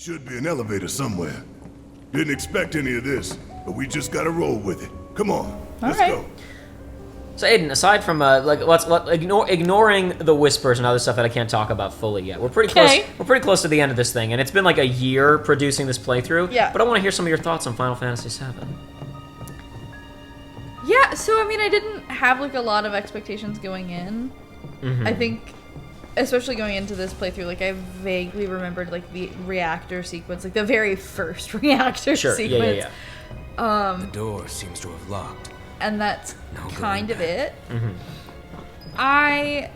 Should be an elevator somewhere. Didn't expect any of this, but we just gotta roll with it. Come on, let's go. So Aiden, aside from ignoring the whispers and other stuff that I can't talk about fully yet, we're pretty close. We're pretty close to the end of this thing, and it's been like a year producing this playthrough. Yeah. But I want to hear some of your thoughts on Final Fantasy VII. Yeah. So I mean, I didn't have like a lot of expectations going in. I think, especially going into this playthrough, like I vaguely remembered like the reactor sequence, like the very first reactor sequence. Yeah. The door seems to have locked. And that's kind of it. Mm-hmm. I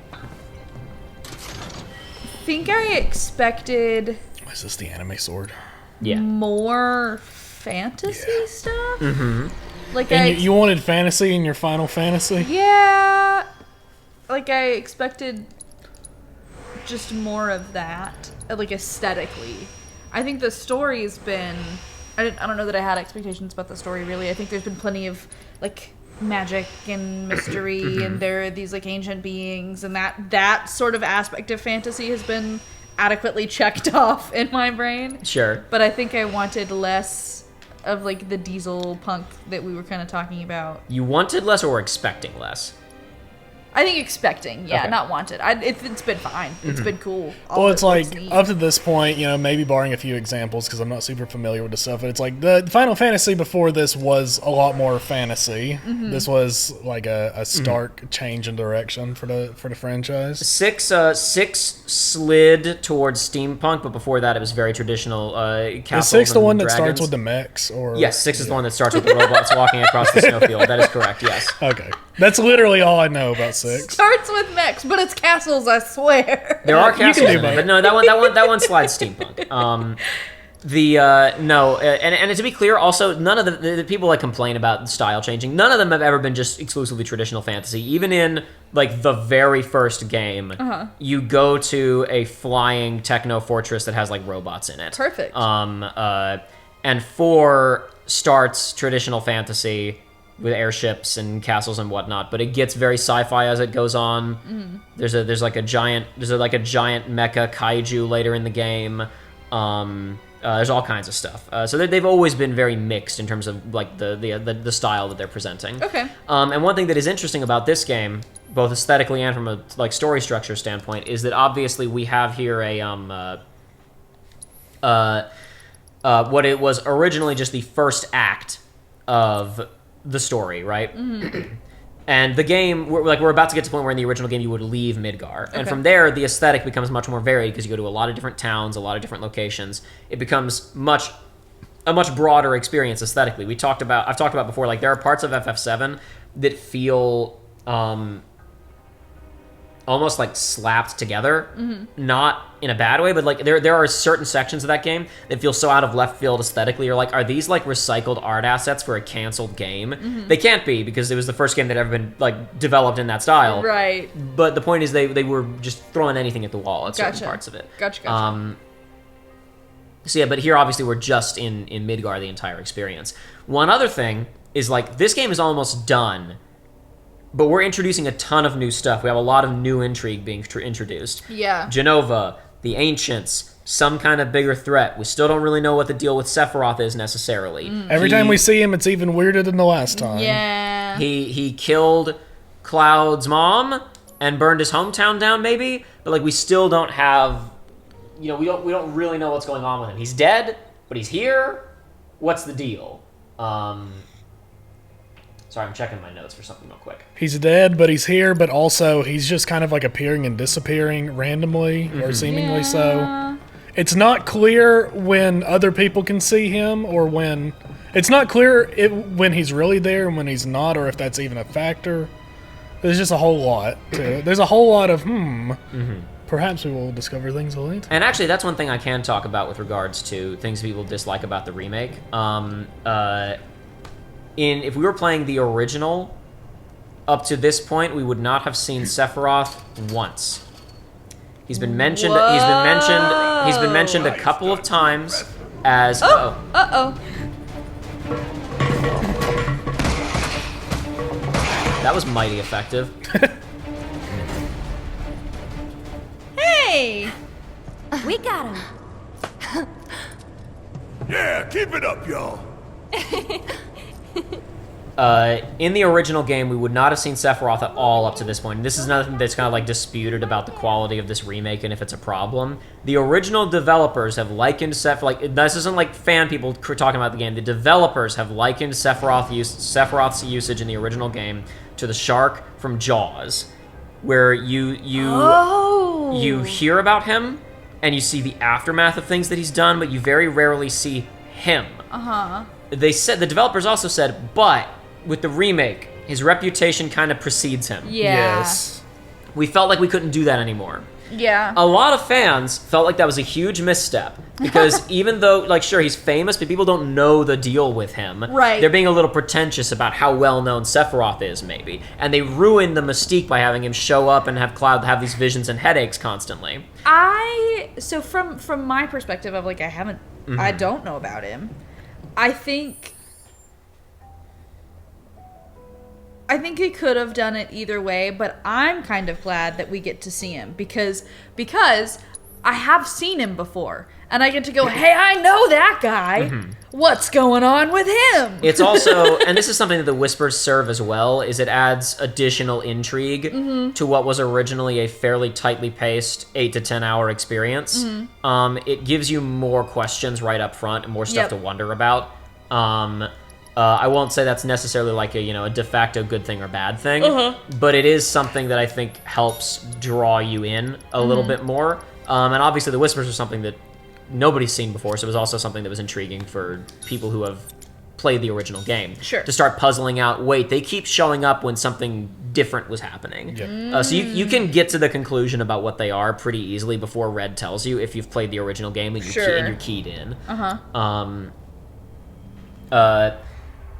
think I expected Is this the anime sword? Yeah. more fantasy stuff. Mm-hmm. Like And you wanted fantasy in your Final Fantasy? yeah, like I expected just more of that, like aesthetically. I think the story's been. I don't know that I had expectations about the story really. I think there's been plenty of like magic and mystery, and there are these like ancient beings, and that sort of aspect of fantasy has been adequately checked off in my brain. Sure. But I think I wanted less of like the diesel punk that we were kind of talking about. You wanted less or were expecting less? I think expecting, yeah, Okay. not wanted. It's been fine. It's been cool. All Well, of it's it looks like, neat. up to this point, you know, maybe barring a few examples, because I'm not super familiar with the stuff, but it's like, the Final Fantasy before this was a lot more fantasy. This was like a stark change in direction for the franchise. Six slid towards steampunk, but before that it was very traditional castles. Is 6 the and one that dragons. starts with the mechs? Or Yes, 6 is the one that starts with the robots walking across the snowfield. That is correct, yes. Okay. That's literally all I know about 6. Starts with mechs, but it's castles, I swear. There are You can castles do in it, both. but no, that one slides steampunk. And to be clear, also none of the people that complain about style changing, none of them have ever been just exclusively traditional fantasy. Even in like the very first game, you go to a flying techno fortress that has like robots in it. Perfect. And 4 starts traditional fantasy with airships and castles and whatnot, but it gets very sci-fi as it goes on. There's like a giant mecha kaiju later in the game. There's all kinds of stuff. So they've always been very mixed in terms of like the style that they're presenting. Okay. And one thing that is interesting about this game, both aesthetically and from a like story structure standpoint, is that obviously we have here what it was originally just the first act of the story, right? And the game, we're about to get to the point where in the original game you would leave Midgar. And from there, the aesthetic becomes much more varied because you go to a lot of different towns, a lot of different locations. It becomes a much broader experience aesthetically. I've talked about before, like there are parts of FF7 that feel almost like slapped together, not in a bad way, but like there are certain sections of that game that feel so out of left field aesthetically. You're like, are these like recycled art assets for a canceled game? They can't be, because it was the first game that ever been like developed in that style. Right. But the point is they were just throwing anything at the wall at certain parts of it. Gotcha. So yeah, but here obviously we're just in Midgar the entire experience. One other thing is like this game is almost done, but we're introducing a ton of new stuff. We have a lot of new intrigue being introduced. Yeah. Genova, the Ancients, some kind of bigger threat. We still don't really know what the deal with Sephiroth is necessarily. Every time we see him, it's even weirder than the last time. Yeah. He killed Cloud's mom and burned his hometown down, maybe, but like we still don't have, we don't really know what's going on with him. He's dead, but he's here. What's the deal? Sorry, I'm checking my notes for something real quick. He's dead, but he's here, but also he's just kind of like appearing and disappearing randomly, or seemingly so. It's not clear when other people can see him, or when... It's not clear when he's really there and when he's not, or if that's even a factor. There's just a whole lot to it. There's a whole lot of, perhaps we will discover things later. And actually, that's one thing I can talk about with regards to things people dislike about the remake. If we were playing the original, up to this point, we would not have seen Sephiroth once. He's been mentioned. He's been mentioned a couple of times as. That was mighty effective. Hey! We got him. Yeah, keep it up, y'all. In the original game, we would not have seen Sephiroth at all up to this point. This is nothing that's kind of like disputed about the quality of this remake and if it's a problem. The original developers have likened this isn't like fan people talking about the game. The developers have likened Sephiroth's usage in the original game to the shark from Jaws, where you hear about him and you see the aftermath of things that he's done, but you very rarely see him. The developers also said, but with the remake, his reputation kind of precedes him. Yeah. Yes. We felt like we couldn't do that anymore. Yeah. A lot of fans felt like that was a huge misstep because even though, like, sure, he's famous, but people don't know the deal with him. Right. They're being a little pretentious about how well-known Sephiroth is, maybe. And they ruined the mystique by having him show up and have Cloud have these visions and headaches constantly. So from my perspective of, like, I don't know about him. I think he could have done it either way, but I'm kind of glad that we get to see him because I have seen him before, and I get to go, hey, I know that guy. What's going on with him? It's also, and this is something that the Whispers serve as well, is it adds additional intrigue to what was originally a fairly tightly paced 8 to 10 hour experience. It gives you more questions right up front and more stuff to wonder about. I won't say that's necessarily like a de facto good thing or bad thing, but it is something that I think helps draw you in a little bit more. And obviously the Whispers are something that nobody's seen before, so it was also something that was intriguing for people who have played the original game. Sure. To start puzzling out, wait, they keep showing up when something different was happening. So you can get to the conclusion about what they are pretty easily before Red tells you if you've played the original game and you're keyed in.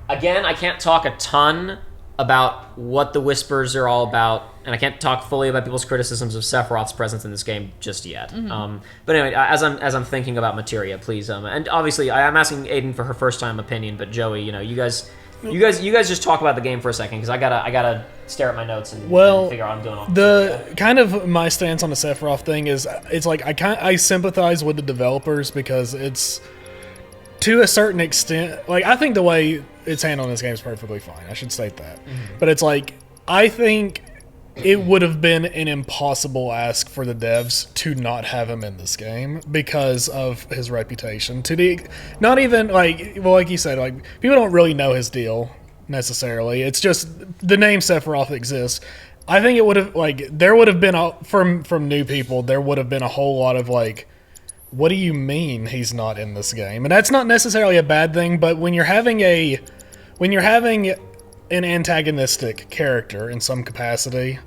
Again, I can't talk a ton about what the Whispers are all about, and I can't talk fully about people's criticisms of Sephiroth's presence in this game just yet. But anyway, as I'm thinking about materia, please, and obviously I'm asking Aiden for her first time opinion, but Joey, you guys just talk about the game for a second because I gotta stare at my notes and figure out what I'm doing. The kind of my stance on the Sephiroth thing is it's like I sympathize with the developers because it's to a certain extent, like, I think the way it's handled in this game is perfectly fine. I should state that. But it's like, I think it would have been an impossible ask for the devs to not have him in this game because of his reputation. Not even, like, well, like you said, like, people don't really know his deal necessarily. It's just the name Sephiroth exists. I think it would have, like, there would have been, from new people, there would have been a whole lot of, like, what do you mean he's not in this game? And that's not necessarily a bad thing, but when you're having an antagonistic character in some capacity,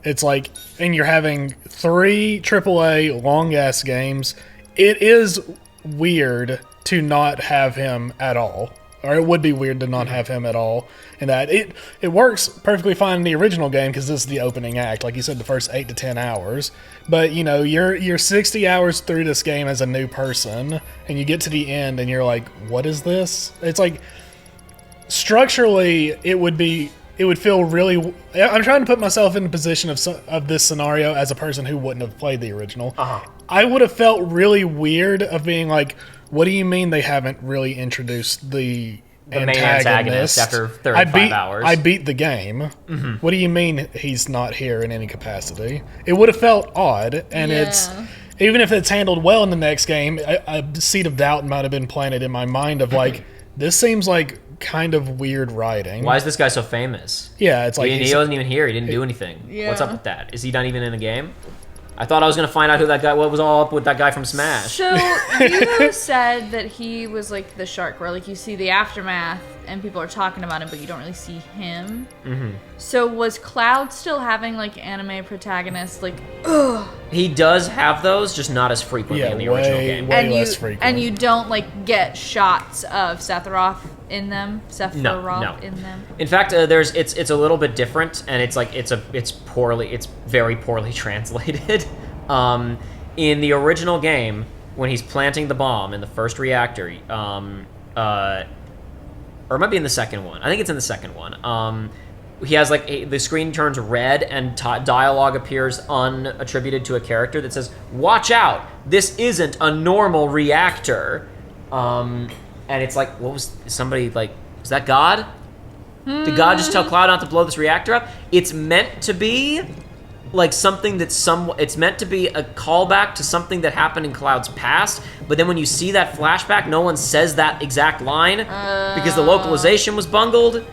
it's like, and you're having 3 AAA long-ass games, it is weird to not have him at all. Or it would be weird to not have him at all. And that it works perfectly fine in the original game because this is the opening act, like you said, the first 8 to 10 hours. But you're 60 hours through this game as a new person, and you get to the end, and you're like, "What is this?" It's like structurally, it would feel really. I'm trying to put myself in the position of this scenario as a person who wouldn't have played the original. I would have felt really weird of being like, what do you mean they haven't really introduced the main antagonist after 35 hours? I beat the game. What do you mean he's not here in any capacity? It would have felt odd, and it's even if it's handled well in the next game, a seed of doubt might have been planted in my mind of like, this seems like kind of weird writing. Why is this guy so famous? Yeah, it's like he wasn't even here. He didn't do anything. Yeah. What's up with that? Is he not even in the game? I thought I was going to find out what was all up with that guy from Smash. So, you said that he was like the shark, where like you see the aftermath and people are talking about him, but you don't really see him. So, was Cloud still having like anime protagonists? Like, He does have those, just not as frequently in the original game. Way less frequent. And you don't like get shots of Sephiroth in them. No. In them. In fact, it's a little bit different, and it's like it's very poorly translated. In the original game, when he's planting the bomb in the first reactor, or it might be in the second one. I think it's in the second one. He has like the screen turns red and dialogue appears unattributed to a character that says, "Watch out! This isn't a normal reactor." And it's like, what was somebody like? Is that God? Did God just tell Cloud not to blow this reactor up? It's meant to be like something that it's meant to be a callback to something that happened in Cloud's past, but then when you see that flashback, no one says that exact line because the localization was bungled,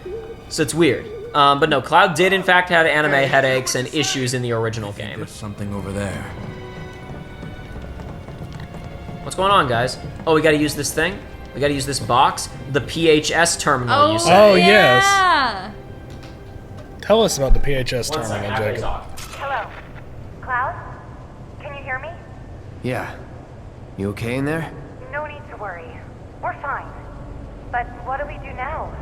so it's weird. But no, Cloud did in fact have anime headaches and issues in the original game. There's something over there. What's going on, guys? Oh, we gotta use this thing? We gotta use this box? The PHS terminal, you say? Oh, yes. Yeah. Tell us about the PHS One terminal, second, after he's Jacob. off. Hello? Cloud? Can you hear me? Yeah. You okay in there? No need to worry. We're fine. But what do we do now?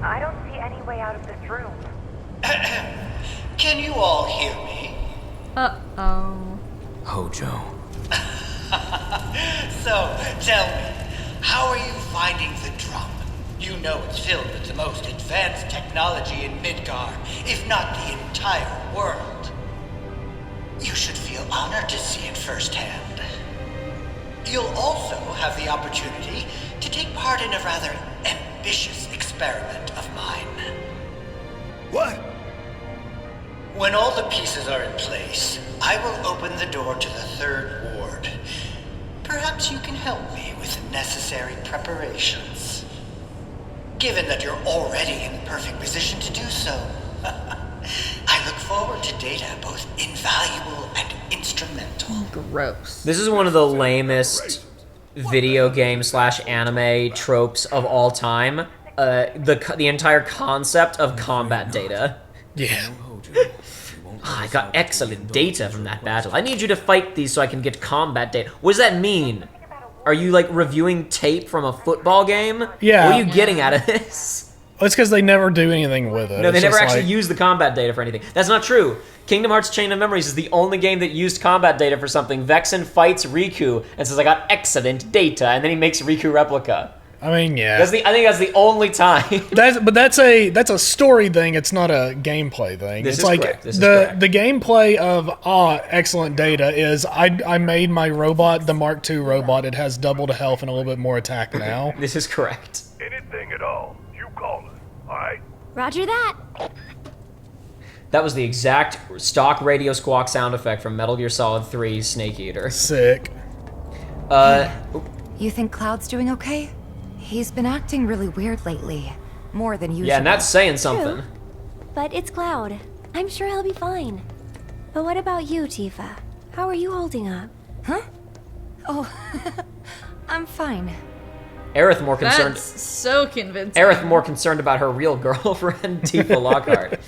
I don't see any way out of this room. Can you all hear me? Uh-oh. Hojo. So, tell me, how are you finding the drop? You know it's filled with the most advanced technology in Midgar, if not the entire world. You should feel honored to see it firsthand. You'll also have the opportunity to take part in a rather ambitious experiment of mine. What? When all the pieces are in place, I will open the door to the third ward. Perhaps you can help me with the necessary preparations. Given that you're already in the perfect position to do so, I look forward to data both invaluable and instrumental. Gross. This is one of the lamest video game / anime tropes of all time. The entire concept of combat data. Yeah. I got excellent data from that battle. I need you to fight these so I can get combat data. What does that mean? Are you like reviewing tape from a football game? Yeah. What are you getting out of this? Well, it's because they never do anything with it. No, they It's never just actually like- use the combat data for anything. That's not true. Kingdom Hearts Chain of Memories is the only game that used combat data for something. Vexen fights Riku and says, I got excellent data, and then he makes Riku replica. I mean, yeah. I think that's the only time. That's a story thing. It's not a gameplay thing. This It's is like correct. This is the correct. the gameplay of excellent data is I made my robot the Mark II robot. It has double the health and a little bit more attack now. This is correct. Anything at all, you call us, alright? Roger that. That was the exact stock radio squawk sound effect from Metal Gear Solid 3's Snake Eater. Sick. You think Cloud's doing okay? He's been acting really weird lately. More than usual. Yeah, and that's saying something. True. But it's Cloud. I'm sure he'll be fine. But what about you, Tifa? How are you holding up? Huh? Oh, I'm fine. Aerith more concerned. That's so convincing. Aerith more concerned about her real girlfriend, Tifa Lockhart.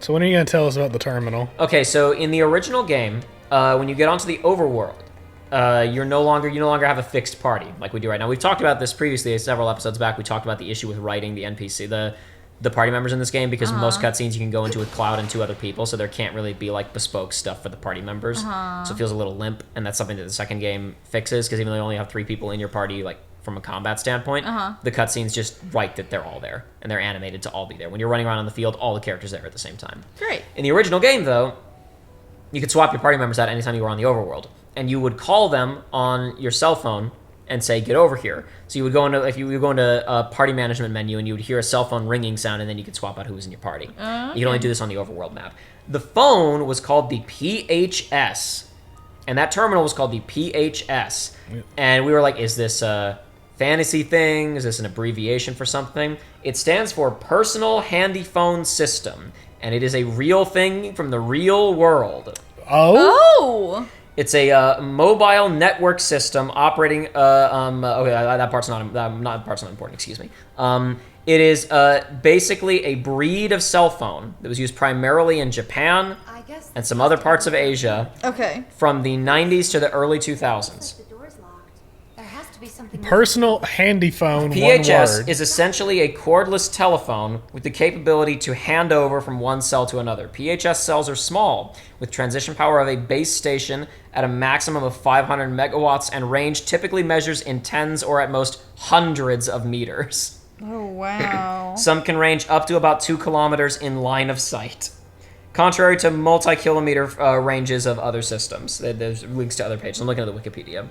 So when are you gonna tell us about the terminal? Okay, so in the original game, when you get onto the overworld, you no longer have a fixed party like we do right now. We've talked about this previously, several episodes back. We talked about the issue with writing the NPC, the party members in this game, because most cutscenes you can go into with Cloud and 2 other people, so there can't really be like bespoke stuff for the party members. So it feels a little limp, and that's something that the second game fixes, because even though you only have 3 people in your party, like from a combat standpoint, the cutscenes just write that they're all there, and they're animated to all be there. When you're running around on the field, all the characters are there at the same time. Great. In the original game, though, you could swap your party members out anytime you were on the overworld, and you would call them on your cell phone and say, get over here. So you would go into, if you would go into a party management menu, and you would hear a cell phone ringing sound, and then you could swap out who was in your party. You can only do this on the overworld map. The phone was called the PHS, and that terminal was called the PHS. And we were like, is this a fantasy thing? Is this an abbreviation for something? It stands for Personal Handy Phone System, and it is a real thing from the real world. Oh! It's a mobile network system operating. That part's not important. Excuse me. It is basically a breed of cell phone that was used primarily in Japan I guess and some other parts of Asia Okay. from the 90s to the early 2000s. the door's locked. There has to be something. Personal handy phone. One PHS word. is essentially a cordless telephone with the capability to hand over from one cell to another. PHS cells are small, with transition power of a base station at a maximum of 500 megawatts, and range typically measures in tens or at most hundreds of meters. Oh, wow. Some can range up to about 2 kilometers in line of sight. contrary to multi-kilometer ranges of other systems. There's links to other pages. I'm looking at the Wikipedia.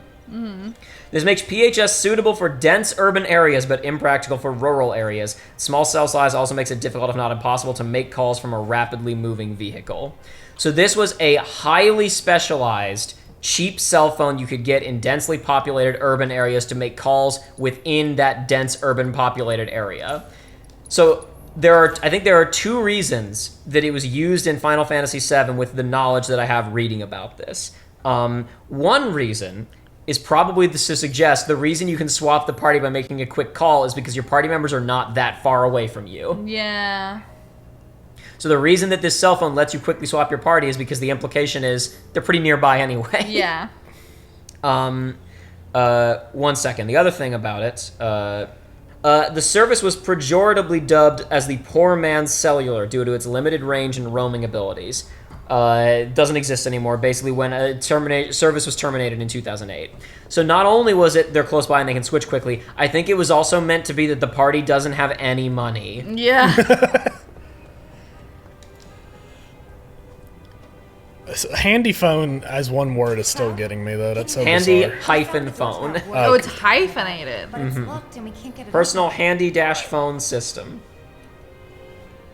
This makes PHS suitable for dense urban areas, but impractical for rural areas. Small cell size also makes it difficult, if not impossible, to make calls from a rapidly moving vehicle. So this was a highly specialized, cheap cell phone you could get in densely populated urban areas to make calls within that dense urban populated area. So I think there are two reasons that it was used in Final Fantasy VII with the knowledge that I have reading about this. One reason is probably to suggest the reason you can swap the party by making a quick call is because your party members are not that far away from you. Yeah. So the reason that this cell phone lets you quickly swap your party is because the implication is they're pretty nearby anyway. Yeah. 1 second. The other thing about it, the service was pejoratively dubbed as the poor man's cellular due to its limited range and roaming abilities. It doesn't exist anymore, basically when a service was terminated in 2008. So not only was it they're close by and they can switch quickly, I think it was also meant to be that the party doesn't have any money. Yeah. Handy phone as one word is still getting me, though. That's so Handy bizarre. hyphen phone. Oh, it's hyphenated. But it's locked and we can't get it Personal open. handy dash phone system.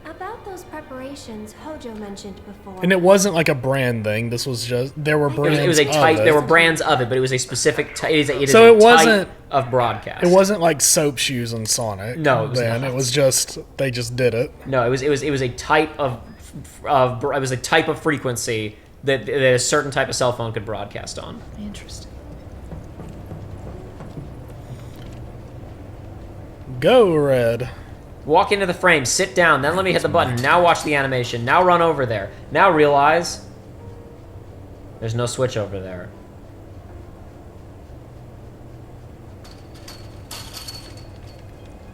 About those preparations Hojo mentioned before. And it wasn't like a brand thing. This was just there were brands. It was a type. of it. There were brands of it, but it was a specific. It is So a it wasn't- type of broadcast. It wasn't like soap shoes and Sonic. No, it was then not. it was just they just did it. No, it was a type of it was a type of frequency that a certain type of cell phone could broadcast on. Interesting. Go Red. Walk into the frame, sit down, then let me hit the button. Now watch the animation. Now run over there. Now realize there's no switch over there.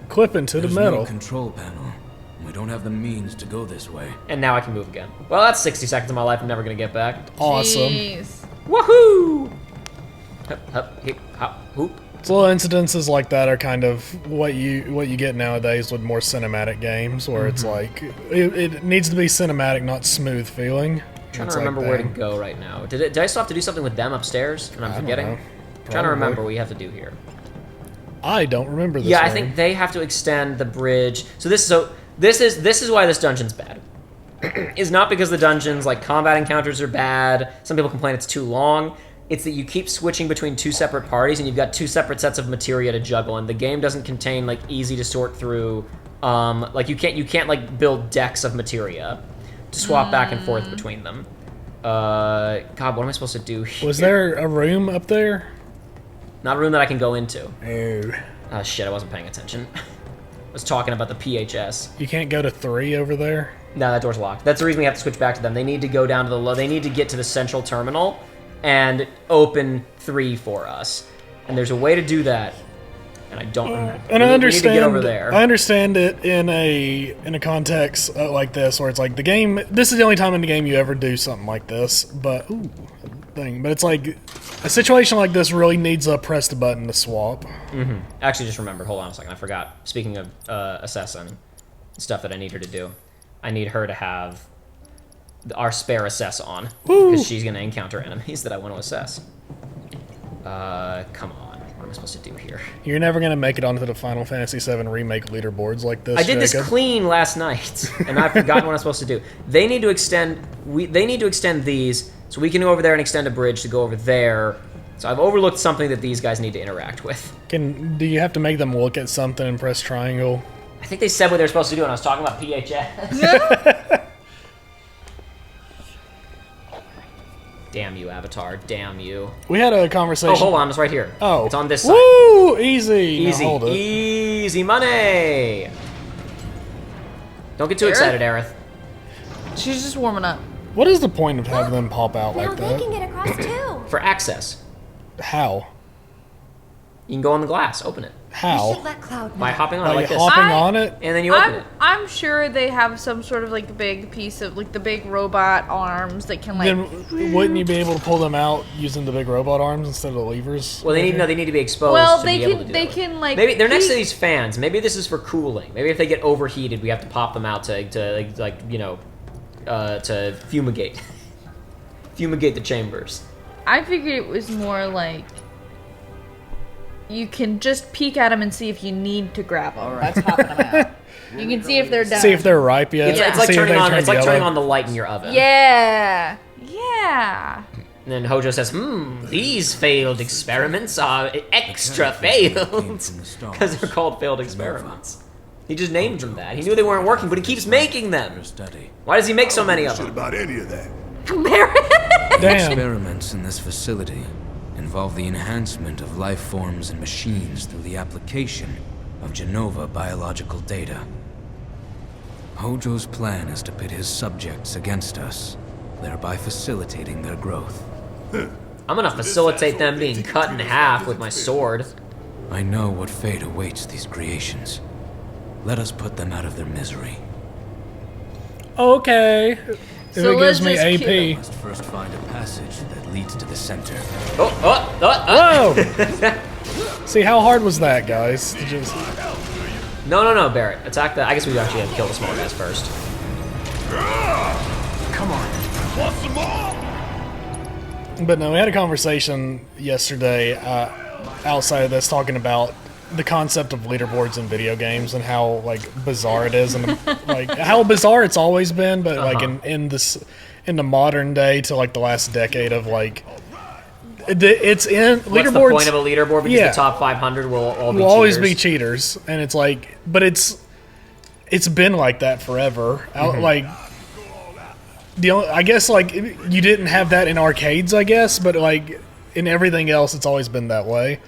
Clip into the There's middle. no control panel. We don't have the means to go this way. And now I can move again. Well, that's 60 seconds of my life I'm never going to get back. Awesome. Jeez. Woohoo! Hup, hup, hip, hop, hoop. So little incidences like that are kind of what you get nowadays with more cinematic games, where it's like it needs to be cinematic, not smooth feeling. Trying It's to like, remember where to dang, go right now. Did I still have to do something with them upstairs? And I'm I don't forgetting? know. Trying to Probably. remember what you have to do here. I don't remember this. Yeah, I game. think they have to extend the bridge. So this is why this dungeon's bad. Is not because the dungeons like combat encounters are bad. Some people complain it's too long. It's that you keep switching between two separate parties and you've got two separate sets of materia to juggle, and the game doesn't contain like easy to sort through. Like you can't like build decks of materia to swap back and forth between them. God, what am I supposed to do here? Was there a room up there? Not a room that I can go into. No. Oh shit, I wasn't paying attention. I was talking about the PHS. You can't go to 3 over there. No, that door's locked. That's the reason we have to switch back to them. They need to go down to the they need to get to the central terminal and open 3 for us. And there's a way to do that, and I don't remember. And I We need understand. to get over there. I understand it in a context like this, where it's like the game. This is the only time in the game you ever do something like this. But But it's like a situation like this really needs a press the button to swap. Actually, just remembered. Hold on a second. I forgot. Speaking of assessing stuff that I need her to do, I need her to have our spare assess on because she's going to encounter enemies that I want to assess. Come on. What am I supposed to do here? You're never gonna make it onto the Final Fantasy VII remake leaderboards like this. I did this Jacob. clean last night, and I've forgotten what I'm supposed to do. They need to extend. They need to extend these, so we can go over there and extend a bridge to go over there. So I've overlooked something that these guys need to interact with. Do you have to make them look at something and press triangle? I think they said what they're supposed to do, and I was talking about PHS. Damn you, Avatar. Damn you. We had a conversation. Oh, hold on. It's right here. Oh, It's on this side. Woo! Easy. Now Easy. hold it. Easy money. Don't get too Aerith? excited, Aerith. She's just warming up. What is the point of having them pop out Now like they that? can get across too. For access. How? You can go on the glass. Open it. We How? should let Cloud By know. hopping on it like this. hopping I- on it? And then you open it. I'm sure they have some sort of like big piece of like the big robot arms that can like. Then wouldn't you be able to pull them out using the big robot arms instead of the levers? Well, they need to be exposed Well, to they be able can- to do they that. can, like, Maybe they're next to heat- these fans. Maybe this is for cooling. Maybe if they get overheated, we have to pop them out to like to fumigate the chambers. I figured it was more like you can just peek at them and see if you need to grab them. That's popping them out. You can see if they're done. See if they're ripe yet. It's like See if turning they on. turn It's like yellow. turning on the light in your oven. Yeah. And then Hojo says, these failed experiments are extra failed. Because they're called failed experiments. He just named them that. He knew they weren't working, but he keeps making them. Why does he make so many of Shit them? about any of that. Damn. Experiments in this facility involve the enhancement of life forms and machines through the application of Genova biological data. Hojo's plan is to pit his subjects against us, thereby facilitating their growth. I'm gonna facilitate them being cut in half with my sword. I know what fate awaits these creations. Let us put them out of their misery. Okay. If So it let's gives me just kill AP. Must first find a passage that leads to the center. Whoa! See, how hard was that, guys? To just... No, Barrett. Attack the... I guess we actually have to kill the small guys first. Come on. Want some more? But no, we had a conversation yesterday outside of this talking about the concept of leaderboards in video games and how like bizarre it is and like how bizarre it's always been, but like in the modern day to like the last decade of like it's in leaderboards. What's the point of a leaderboard? Because Yeah. the top 500 will all be will always cheaters. be cheaters, and it's like, but it's been like that forever. Like I guess like you didn't have that in arcades, I guess, but like in everything else, it's always been that way.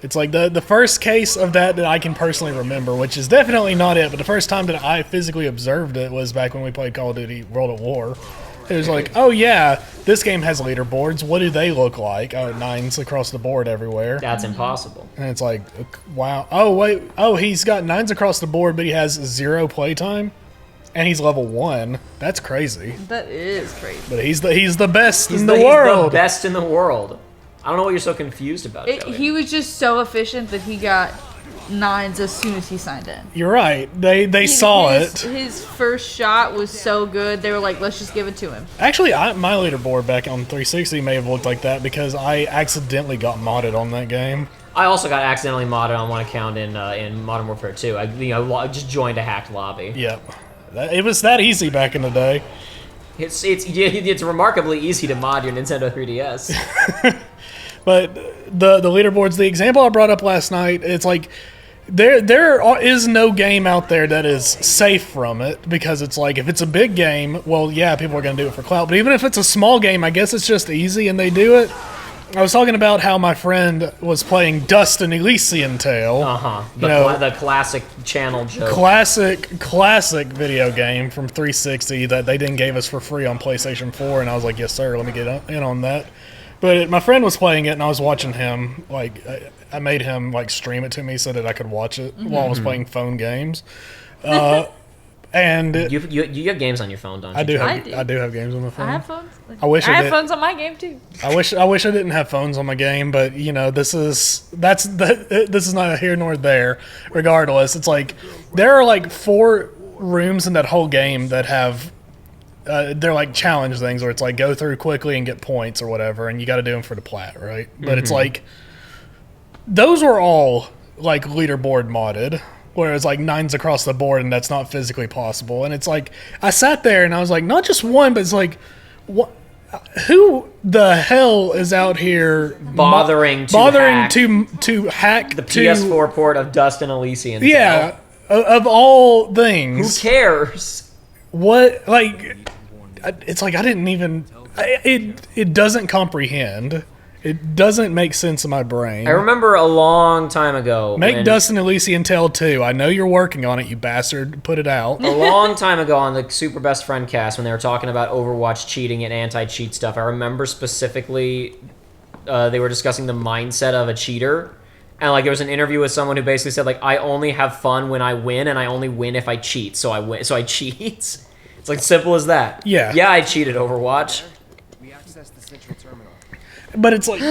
It's like the first case of that I can personally remember, which is definitely not it, but the first time that I physically observed it was back when we played Call of Duty World at War. It was like, oh yeah, this game has leaderboards. What do they look like? Oh, 9s across the board everywhere. That's impossible. And it's like, wow. Oh, wait. Oh, he's got 9s across the board, but he has 0 playtime? And he's level 1. That's crazy. That is crazy. But he's the best He's in the He's the world. best in the world. I don't know what you're so confused about, Joey. He was just so efficient that he got 9s as soon as he signed in. You're right. They saw it. His first shot was so good, they were like, let's just give it to him. Actually, my leaderboard back on 360 may have looked like that because I accidentally got modded on that game. I also got accidentally modded on one account in Modern Warfare 2. I just joined a hacked lobby. Yep. It was that easy back in the day. It's remarkably easy to mod your Nintendo 3DS. But the leaderboards, the example I brought up last night, it's like there is no game out there that is safe from it because it's like if it's a big game, well, yeah, people are going to do it for clout. But even if it's a small game, I guess it's just easy and they do it. I was talking about how my friend was playing Dust and Elysian Tale. The classic channel joke. Classic video game from 360 that they didn't give us for free on PlayStation 4, and I was like, yes, sir, let me get in on that. But my friend was playing it, and I was watching him. Like, I made him like stream it to me so that I could watch it while I was playing phone games. And you have games on your phone, don't you? I do have games on my phone. I have phones. I wish I have did. phones on my game too. I wish I didn't have phones on my game, but you know, this is neither here nor there. Regardless, it's like there are like 4 rooms in that whole game that have they're like challenge things where it's like go through quickly and get points or whatever, and you got to do them for the plat, right? But it's like those were all like leaderboard modded. Where it's like 9s across the board, and that's not physically possible. And it's like I sat there and I was like, not just one, but it's like, what? Who the hell is out here bothering to hack the PS4 port of Dust and Elysian? Yeah, of all things. Who cares? What? Like, it's like I didn't even. It doesn't comprehend. It doesn't make sense in my brain. I remember a long time ago. Make Dust and Elysian Tale 2. I know you're working on it, you bastard. Put it out. A long time ago on the Super Best Friend cast when they were talking about Overwatch cheating and anti-cheat stuff, I remember specifically they were discussing the mindset of a cheater. And like there was an interview with someone who basically said like, I only have fun when I win, and I only win if I cheat. So I win. So I cheat. It's like simple as that. Yeah. Yeah, I cheated Overwatch. We access the central terminal. But it's like,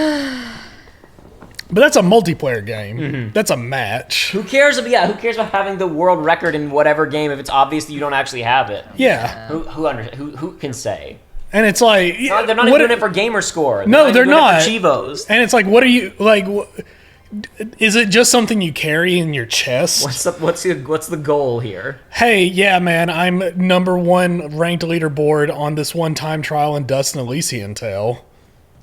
But that's a multiplayer game. That's a match. Who cares? Who cares about having the world record in whatever game if it's obvious that you don't actually have it? Yeah. Who can say? And it's like They're not even doing it for gamer score. No, they're even not. doing it for Chivos. And it's like, what are you like? Is it just something you carry in your chest? What's the goal here? Hey, yeah, man, I'm #1 ranked leaderboard on this one time trial in Dust and Elysian Tale.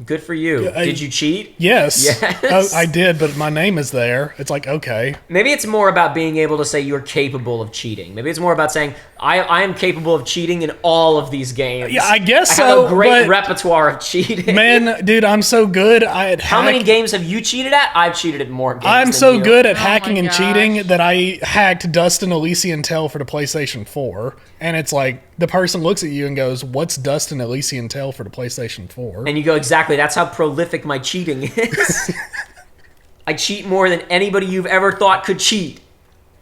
Good for you. Did you cheat? Yes. Yes. I did, but my name is there. It's like, okay. Maybe it's more about being able to say you're capable of cheating. Maybe it's more about saying, I am capable of cheating in all of these games. Yeah, I guess I have so, a great but- repertoire of cheating. Man, dude, I'm so good at How many games have you cheated at? I've cheated at more games I'm than so you. good at Oh hacking my and gosh. cheating that I hacked Dust and Elysian Tale for the PlayStation 4. And it's like, the person looks at you and goes, what's Dust and Elysian Tale for the PlayStation 4? And you go, exactly, that's how prolific my cheating is. I cheat more than anybody you've ever thought could cheat.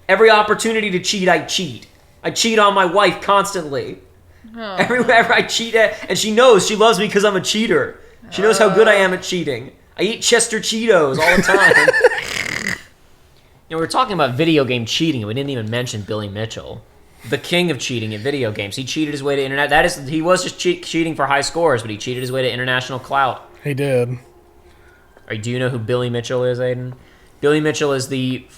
Every opportunity to cheat, I cheat. I cheat on my wife constantly. Everywhere I cheat at, and she knows she loves me because I'm a cheater. She knows how good I am at cheating. I eat Chester Cheetos all the time. We were talking about video game cheating, and we didn't even mention Billy Mitchell. The king of cheating in video games. He cheated his way to internet. He was just cheating for high scores, but he cheated his way to international clout. He did. Do you know who Billy Mitchell is, Aiden? Billy Mitchell is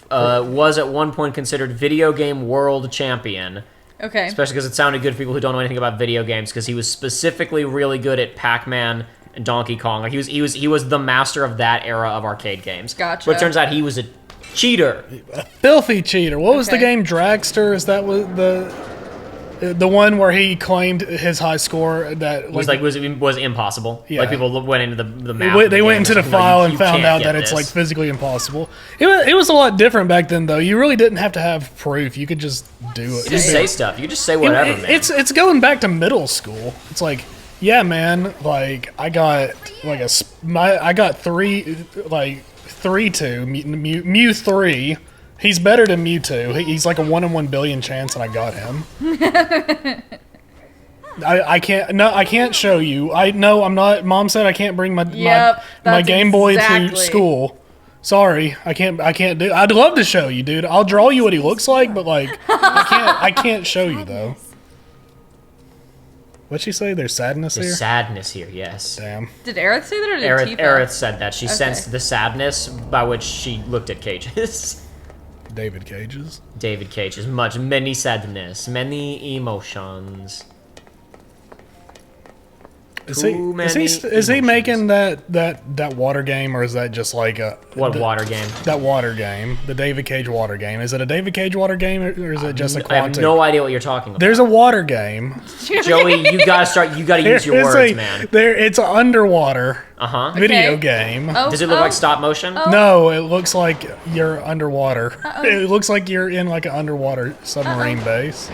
was at one point considered video game world champion. Okay. Especially because it sounded good for people who don't know anything about video games, because he was specifically really good at Pac-Man and Donkey Kong. Like he was the master of that era of arcade games. Gotcha. But it turns out he was a cheater. A filthy cheater. What was the Okay. game? Dragster? Is that what the one where he claimed his high score that Was impossible. Yeah. Like people went into the map. they went into the Like, file and you found can't out get that it's this. like physically impossible. It was a lot different back then, though. You really didn't have to have proof. You could just do it. Just say stuff. You just say whatever, man. It's going back to middle school. It's like, yeah, man. Like I got I got 3-2 Mew 3. He's better than Mewtwo. He's like a 1 in 1 billion chance, and I got him. I can't show you. I'm not. Mom said I can't bring my that's Game Boy to exactly. school. Sorry, I can't do. I'd love to show you, dude. I'll draw you what he looks like, but like I can't show you though. What'd she say? There's sadness There's here. sadness here, yes. Damn. Did Aerith say that or did Tifa? Aerith said that. She sensed the sadness by which she looked at Cage's. David Cage's. David Cage's many sadness, many emotions. Is Too many he emotions. making that water game, or is that just like a Water game? that water game, the David Cage water game? Is it a David Cage water game, or is it just a I have Quantic? no idea what you're talking about. There's a water game. Joey, you gotta use your words, man. It's an underwater video Okay. game. Oh, Does it look like stop motion? No, it looks like you're underwater. It looks like you're in like an underwater submarine base.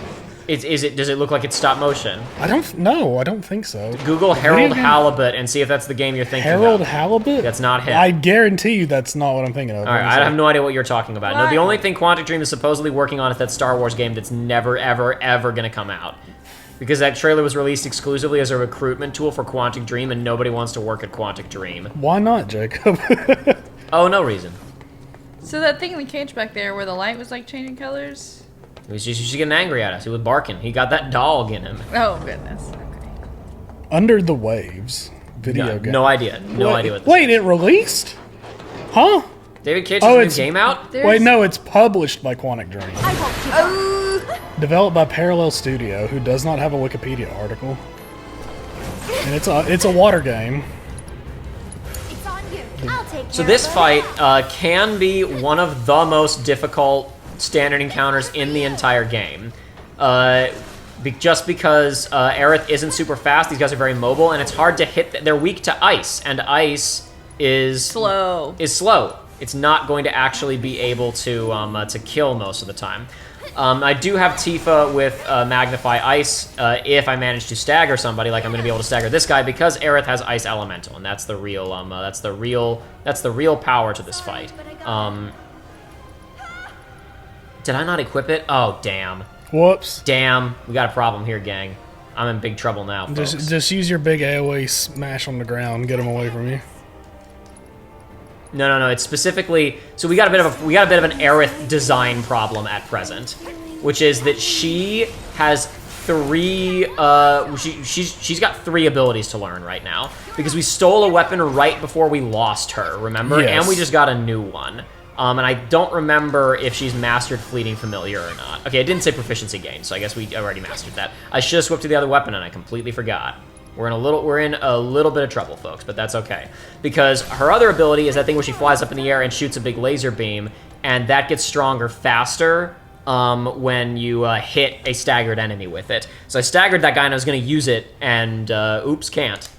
Does it look like it's stop motion? I don't know. I don't think so. Google Harold game? Halibut and see if that's the game you're thinking Harold of. Halibut? That's not him. I guarantee you that's not what I'm thinking of. All right, I have no idea what you're talking about. No, What? the only thing Quantic Dream is supposedly working on is that Star Wars game that's never, ever, ever going to come out. Because that trailer was released exclusively as a recruitment tool for Quantic Dream, and nobody wants to work at Quantic Dream. Why not, Jacob? Oh, no reason. So that thing in the cage back there where the light was like changing colors? He was just getting angry at us. He was barking. He got that dog in him. Oh goodness. Okay. Under the Waves video game. No idea. No idea what this Wait, is. it released? Huh? David Cage Oh, has a it's- new game out? Wait, no, it's published by Quantic Dream. I won't give up. Developed by Parallel Studio, who does not have a Wikipedia article. And it's a water game. It's on you. I'll take care So this of it. fight can be one of the most difficult standard encounters in the entire game. Just because Aerith isn't super fast, these guys are very mobile, and it's hard to hit. They're weak to ice, and ice is Slow. It's not going to actually be able to kill most of the time. I do have Tifa with Magnify Ice if I manage to stagger somebody, like I'm going to be able to stagger this guy because Aerith has Ice Elemental, and that's the real power to this fight. Did I not equip it? Oh, damn. Whoops. Damn. We got a problem here, gang. I'm in big trouble now, folks. Just use your big AoE smash on the ground and get them away from you. No. It's specifically so we got a bit of an Aerith design problem at present, which is that she has three. She's got 3 abilities to learn right now because we stole a weapon right before we lost her. Remember, Yes. and we just got a new one. And I don't remember if she's mastered Fleeting Familiar or not. Okay, it didn't say proficiency gain, so I guess we already mastered that. I should have swapped to the other weapon, and I completely forgot. We're in a little bit of trouble, folks, but that's okay. Because her other ability is that thing where she flies up in the air and shoots a big laser beam, and that gets stronger faster when you hit a staggered enemy with it. So I staggered that guy, and I was going to use it, and oops, can't.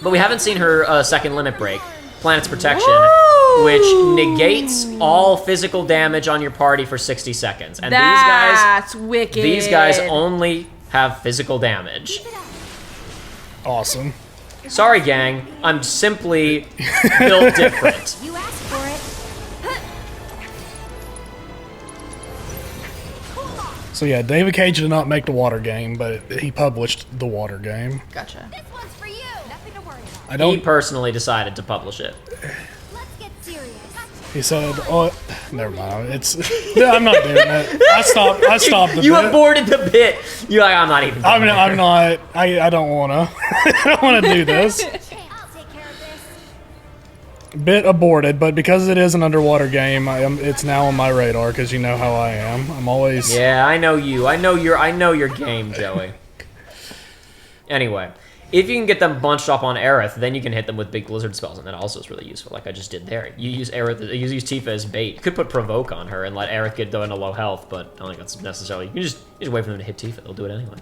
But we haven't seen her second limit break, Planet's Protection, which negates all physical damage on your party for 60 seconds. And That's wicked. These guys only have physical damage. Awesome. Sorry, gang. I'm simply built different. You asked for it. So yeah, David Cage did not make the water game, but he published the water game. Gotcha. This one's for you. Nothing to worry about. I He don't. personally decided to publish it. Let's get serious. He said, "Oh, never mind. It's. No, I'm not doing it. I stopped the You bit. aborted the bit. You're like, I'm not even. I'm going not. there. I don't wanna. I don't wanna do this. I'll take care of this. Bit aborted, but because it is an underwater game, it's now on my radar because you know how I am. I'm always. Yeah, I know you. I know your game, Joey. Anyway, if you can get them bunched up on Aerith, then you can hit them with big blizzard spells, and that also is really useful, like I just did there. You use use Tifa as bait. You could put Provoke on her and let Aerith get down to low health, but I don't think that's necessarily. You can just wait for them to hit Tifa. They'll do it anyway.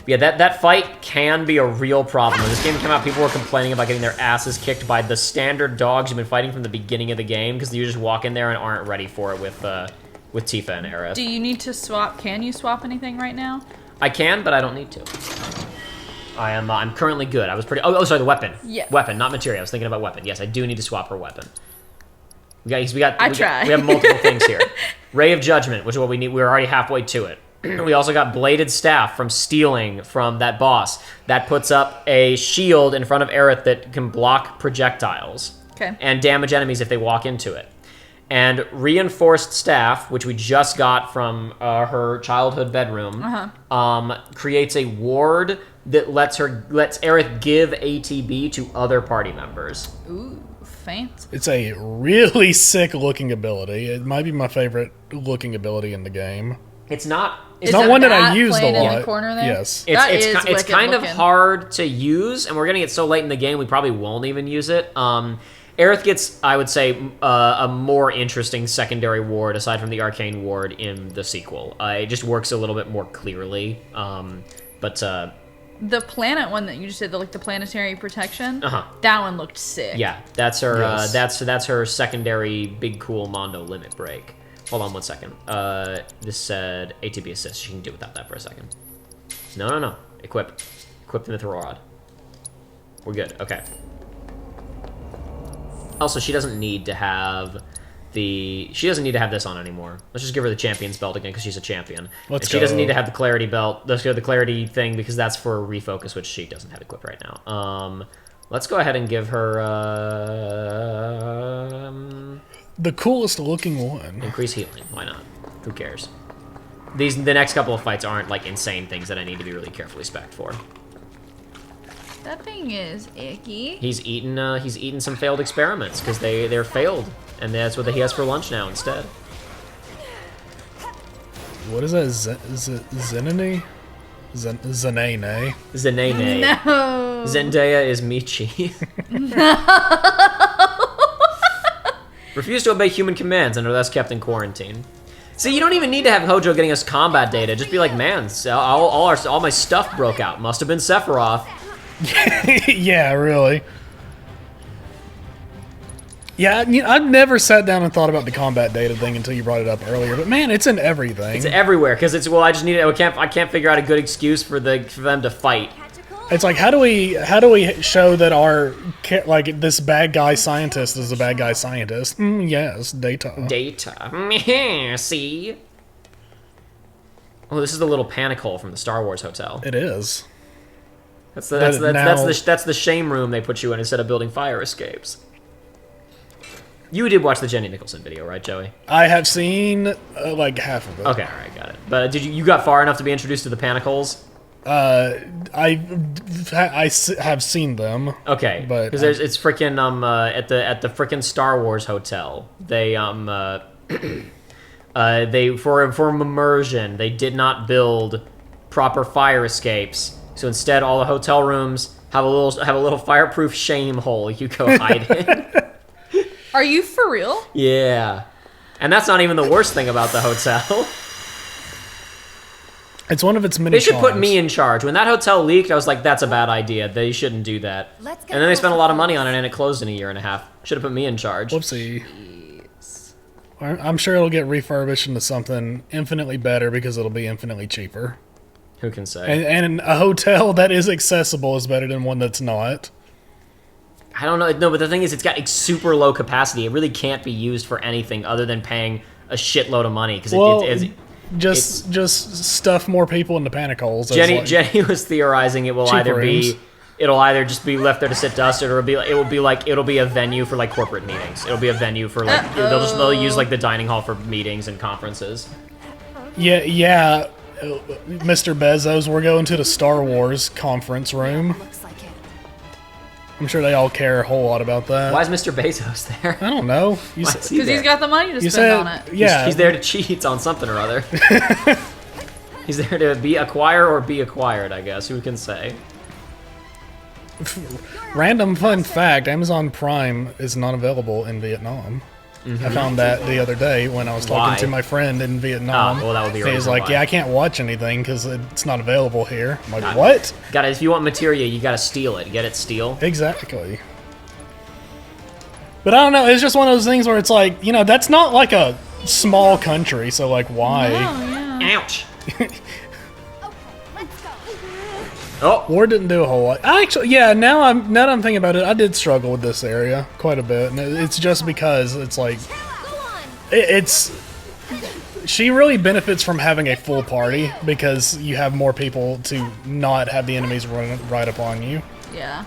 But yeah, that fight can be a real problem. When this game came out, people were complaining about getting their asses kicked by the standard dogs you've been fighting from the beginning of the game because you just walk in there and aren't ready for it with Tifa and Aerith. Do you need to swap? Can you swap anything right now? I can, but I don't need to. I'm currently good. I was pretty. Oh, sorry, the weapon. Yeah. Weapon, not materia. I was thinking about weapon. Yes, I do need to swap her weapon. We have multiple things here. Ray of Judgment, which is what we need. We're already halfway to it. We also got Bladed Staff from stealing from that boss. That puts up a shield in front of Aerith that can block projectiles. Okay. And damage enemies if they walk into it. And Reinforced Staff, which we just got from her childhood bedroom, creates a ward that lets Aerith give ATB to other party members. Ooh, fancy. It's a really sick looking ability. It might be my favorite looking ability in the game. It's not. It's not one that I used a playing in lot. the corner there? Yes. It's wicked kind of looking. hard to use, and we're gonna get so late in the game we probably won't even use it. Aerith gets, I would say, a more interesting secondary ward aside from the arcane ward in the sequel. It just works a little bit more clearly. The planet one that you just did, the planetary protection. That one looked sick. Yeah, that's her. Yes. That's her secondary big cool Mondo limit break. Hold on one second. This said ATB assist. She can do without that for a second. No. Equip the Mithril Rod. We're good. Okay. Also, she doesn't need to have this on anymore. Let's just give her the champion's belt again because she's a champion. She doesn't need to have the clarity belt. Let's go the clarity thing because that's for refocus, which she doesn't have equipped right now. Let's go ahead and give her The coolest looking one. increase healing. Why not? Who cares? The next couple of fights aren't like insane things that I need to be really carefully spec'd for. That thing is icky. He's eaten some failed experiments because they're failed, and that's what he has for lunch now instead. What is that? Zenene? Zenene. Zenene. No. Zendaya is Michi. Refuse to obey human commands and are thus kept in quarantine. See, you don't even need to have Hojo getting us combat data. Just be like, man, all my stuff broke out. Must have been Sephiroth. Yeah, really. Yeah, I've never sat down and thought about the combat data thing until you brought it up earlier. But man, it's in everything. It's everywhere because I just need it. I can't figure out a good excuse for them to fight. It's like how do we show that our this bad guy scientist is a bad guy scientist? Yes, data. Data. See. Oh, this is the little panic hole from the Star Wars hotel. It is. That's the shame room they put you in instead of building fire escapes. You did watch the Jenny Nicholson video, right, Joey? I have seen like half of it. Okay, all right, got it. But did you got far enough to be introduced to the Panicles? I have seen them. Okay, but because it's freaking at the freaking Star Wars hotel. They they for immersion they did not build proper fire escapes. So instead, all the hotel rooms have a little fireproof shame hole you go hide in. Are you for real? Yeah, and that's not even the worst thing about the hotel. It's one of its many They should put charms. me in charge. When that hotel leaked, I was like, that's a bad idea. They shouldn't do that. And then they spent a lot of money on it, and it closed in a year and a half. Should have put me in charge. Whoopsie. I'm sure it'll get refurbished into something infinitely better because it'll be infinitely cheaper. Who can say? And a hotel that is accessible is better than one that's not. I don't know. No, but the thing is, it's got super low capacity. It really can't be used for anything other than paying a shitload of money. Because Just stuff more people into panic holes. Jenny was theorizing it will cheap either rooms. it'll either just be left there to sit dust, or it'll be a venue for like corporate meetings. It'll be a venue for like they'll use like the dining hall for meetings and conferences. Yeah. Mr. Bezos, we're going to the Star Wars conference room. Looks like it. I'm sure they all care a whole lot about that. Why is Mr. Bezos there? I don't know. Why is he Because he's there? got the money to You spend said, on it. yeah. He's there to cheat on something or other. He's there to be acquire or be acquired, I guess. Who can say? Random fun fact: Amazon Prime is not available in Vietnam. I found that the other day when I was talking Why? to my friend in Vietnam. Oh, well, that would be a He was reason like, why. "Yeah, I can't watch anything because it's not available here." I'm like, God. "What?" If you want materia, you gotta steal it. Get it, steal. Exactly. But I don't know. It's just one of those things where it's like, that's not like a small country, so like, why? Ouch. Oh, War didn't do a whole lot. Actually, yeah. Now that I'm thinking about it, I did struggle with this area quite a bit, and it's just because it's like, it's. She really benefits from having a full party because you have more people to not have the enemies run right upon you. Yeah.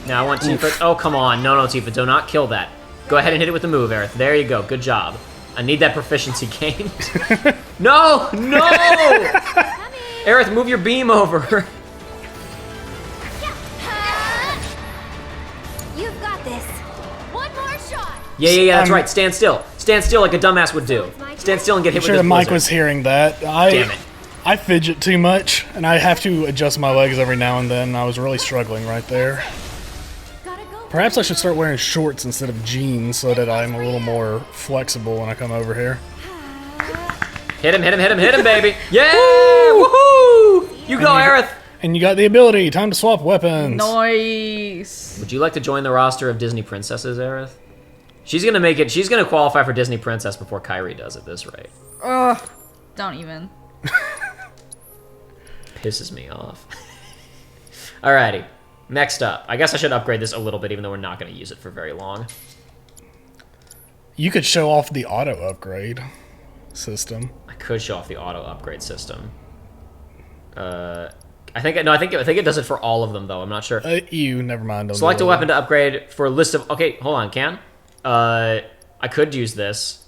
now I want Tifa. Oh, come on. No, Tifa. Do not kill that. Go ahead and hit it with the move, Aerith. There you go. Good job. I need that proficiency gained. No! Aerith, move your beam over. You've got this. One more shot. Yeah, that's right. Stand still. Stand still like a dumbass would do. Stand still and get hit I'm sure with the this mic blizzard. was hearing that. Damn it. I fidget too much, and I have to adjust my legs every now and then. I was really struggling right there. Gotta go. Perhaps I should start wearing shorts instead of jeans so that I'm a little more flexible when I come over here. Hit him, baby. Yeah! Woohoo! You go, Aerith. And you got the ability. Time to swap weapons. Nice. Would you like to join the roster of Disney princesses, Aerith? She's gonna make it. She's gonna qualify for Disney princess before Kyrie does at this rate. Ugh. Don't even. Pisses me off. Alrighty. Next up. I guess I should upgrade this a little bit, even though we're not gonna use it for very long. You could show off the auto upgrade system. I could show off the auto upgrade system. I think it does it for all of them though. I'm not sure. Never mind. Select a weapon to upgrade for a list of. Okay, hold on. I could use this.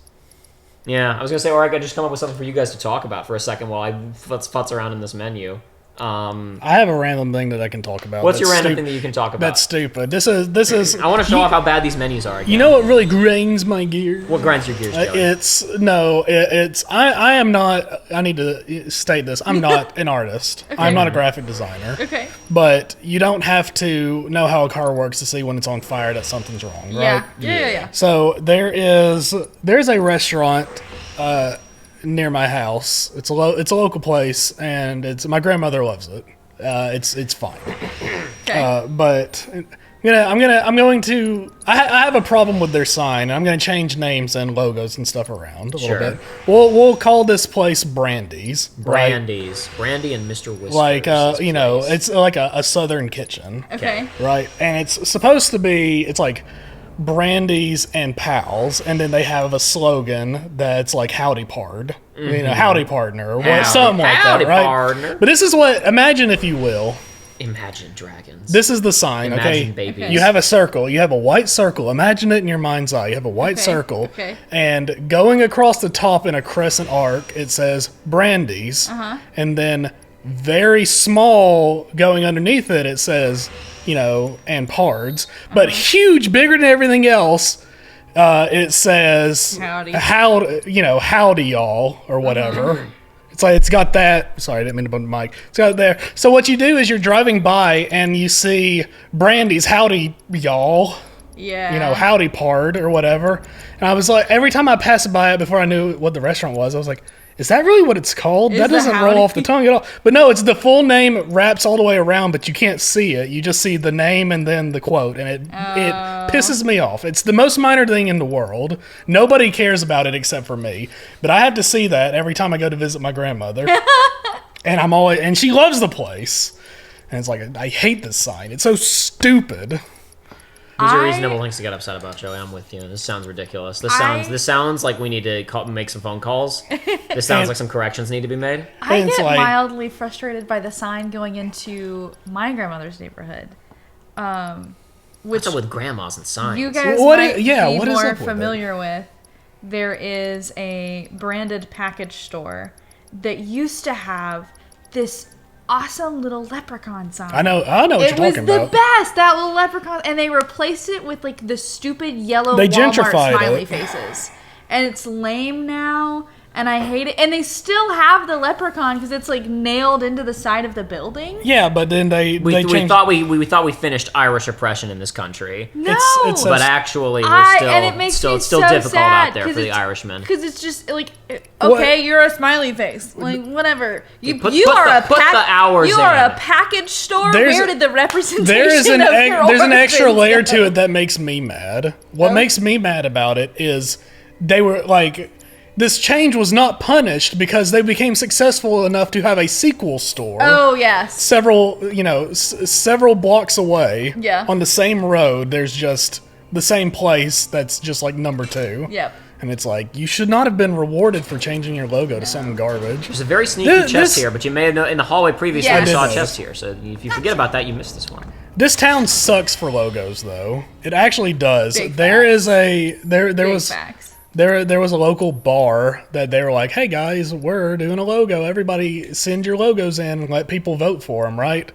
Yeah, I was gonna say, or I could just come up with something for you guys to talk about for a second while I futz around in this menu. I have a random thing that I can talk about. What's your random thing that you can talk about? That's stupid. This is. I want to show off how bad these menus are. Again. You know what really grinds my gears? What grinds your gears, Joey? I am not. I need to state this. I'm not an artist. Okay. I'm not a graphic designer. Okay. But you don't have to know how a car works to see when it's on fire that something's wrong, right? Yeah. So there's a restaurant near my house. It's a local place, and my grandmother loves it. It's fine. Okay. But I have a problem with their sign. I'm gonna change names and logos and stuff around a little bit. We'll call this place Brandy's. right? Brandy's. Brandy and Mr. Whiskers. Like this place. it's like a southern kitchen, Okay. right? And it's supposed to be. It's like Brandy's and Pals, and then they have a slogan that's like "Howdy Pard," howdy partner, or something like that, Howdy right? partner. But this is what imagine, if you will, Imagine dragons. This is the sign, Imagine okay? babies. You have a circle. You have a white circle. Imagine it in your mind's eye. You have a white Okay, circle. okay. And going across the top in a crescent arc, it says Brandy's. And then very small going underneath it, it says, and Pards. But huge, bigger than everything else, it says, Howdy. howdy y'all, or whatever. It's like, it's got that. Sorry, I didn't mean to bump the mic. It's got it there. So what you do is you're driving by and you see Brandy's howdy y'all. Yeah. Howdy Pard or whatever. And I was like, every time I passed by it before I knew what the restaurant was, I was like, is that really what it's called? Is That the doesn't howdy- roll off the tongue at all. But no, it's the full name wraps all the way around, but you can't see it. You just see the name and then the quote, and it pisses me off. It's the most minor thing in the world. Nobody cares about it except for me. But I have to see that every time I go to visit my grandmother. And she loves the place. And it's like, I hate this sign. It's so stupid. These are reasonable things to get upset about, Joey. I'm with you. This sounds ridiculous. This sounds like we need to make some phone calls. This sounds like some corrections need to be made. I And it's get like- mildly frustrated by the sign going into my grandmother's neighborhood. Which What's up with grandmas and signs? you guys What might is- yeah, be what is more up with it? familiar with. There is a branded package store that used to have this awesome little leprechaun sign. I know what you're It was talking the about. best, that little leprechaun, and they replaced it with like the stupid yellow They Walmart gentrified smiley it. faces, and it's lame now. And I hate it. And they still have the leprechaun because it's like nailed into the side of the building. Yeah, but then they we changed. thought we finished Irish oppression in this country. No, It's a- But actually, we're still and it makes still me it's still so difficult sad, out there 'cause for the it's- Irishmen. Because it's just like, What- okay, you're a smiley face, like whatever. You Put you the- are a put the hours You are in. a package store. There's- Where did the representation There's an of your there's an extra orphans layer go? to it that makes me mad. What makes me mad about it is they were like, this change was not punished because they became successful enough to have a sequel store. Oh yes. Several several blocks away. Yeah. On the same road, there's just the same place that's just like number 2. Yep. And it's like, you should not have been rewarded for changing your logo to something garbage. There's a very sneaky This- chest here, but you may have known in the hallway previously Yeah. you saw I a did chest here. So if you forget about that, you missed this one. This town sucks for logos, though. It actually does. Big There facts. is a there Big was facts. there was a local bar that they were like, "Hey guys, we're doing a logo. Everybody send your logos in and let people vote for them." Right?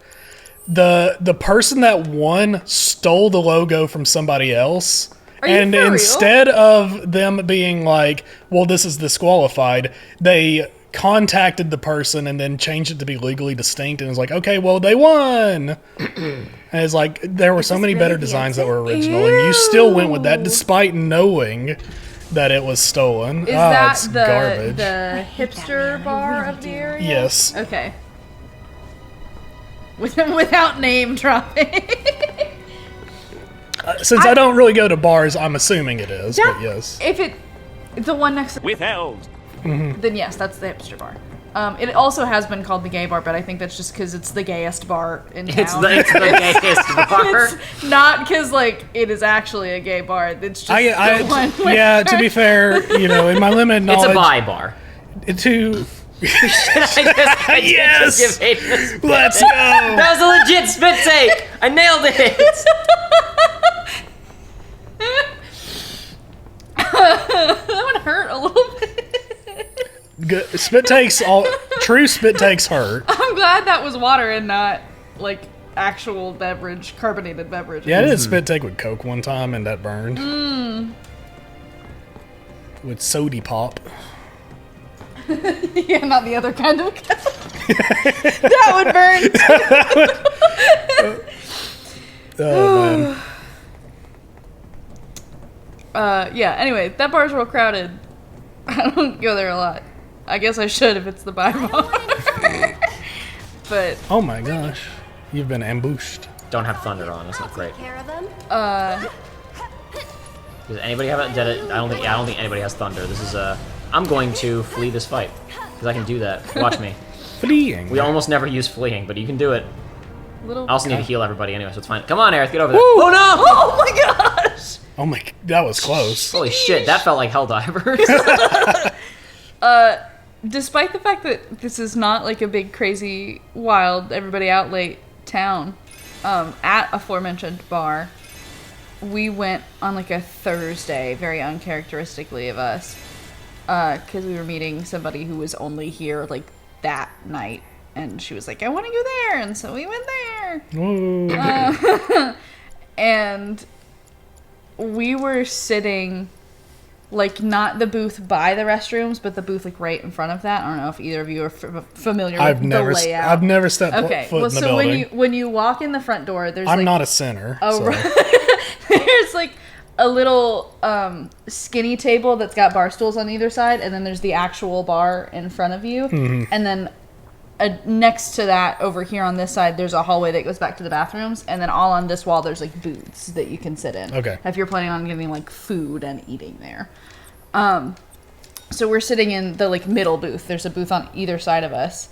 The person that won stole the logo from somebody else. Are you And for real? instead of them being like, "Well, this is disqualified," they contacted the person and then changed it to be legally distinct, and it was like, "Okay, well, they won." And it's like, there were so many better designs that were original, and you still went with that despite knowing that it was stolen. Is Oh, that it's the garbage. the hipster bar of the area? Yes. Okay. Without name dropping. Since I don't really go to bars, I'm assuming it is, but yes. If the one next to Withheld. then yes, that's the hipster bar. It also has been called the gay bar, but I think that's just because it's the gayest bar in town. It's the gayest bar. It's not because like it is actually a gay bar. It's just the one where Yeah, to be fair, in my limited It's knowledge, a bi bar. to I Yes! just give Hayden a let's spit. go. That was a legit spit take. I nailed it. that would hurt a little bit. Good. True spit takes hurt. I'm glad that was water and not like actual beverage, carbonated beverage. Yeah, I did a spit take with Coke one time, and that burned. With sody pop. Yeah, not the other kind of that would burn. Oh man. Yeah, anyway, that bar's real crowded. I don't go there a lot. I guess I should if it's the buy bar. But Oh my gosh. You've been ambushed. Don't have thunder on. That's not great. Care of them? Does anybody have it? I don't think anybody has thunder. This is I'm going to flee this fight because I can do that. Watch me. Fleeing. We almost never use fleeing, but you can do it. little. I also need to heal everybody anyway, so it's fine. Come on, Aerith, get over there. Woo! Oh no! Oh my gosh! Oh my, that was close. Holy shit, that felt like Helldivers. Despite the fact that this is not like a big, crazy, wild, everybody out late town, at aforementioned bar. We went on like a Thursday, very uncharacteristically of us, because we were meeting somebody who was only here like that night, and she was like, I want to go there, and so we went there. And we were sitting like not the booth by the restrooms, but the booth like right in front of that. I don't know if either of you are familiar with the layout. I've never stepped foot in the so building. when you walk in the front door, there's I'm like, not a sinner. So. there's like a little skinny table that's got bar stools on either side, and then there's the actual bar in front of you, and then next to that over here on this side, there's a hallway that goes back to the bathrooms, and then all on this wall there's like booths that you can sit in. Okay. If you're planning on getting like food and eating there. So we're sitting in the like middle booth. There's a booth on either side of us,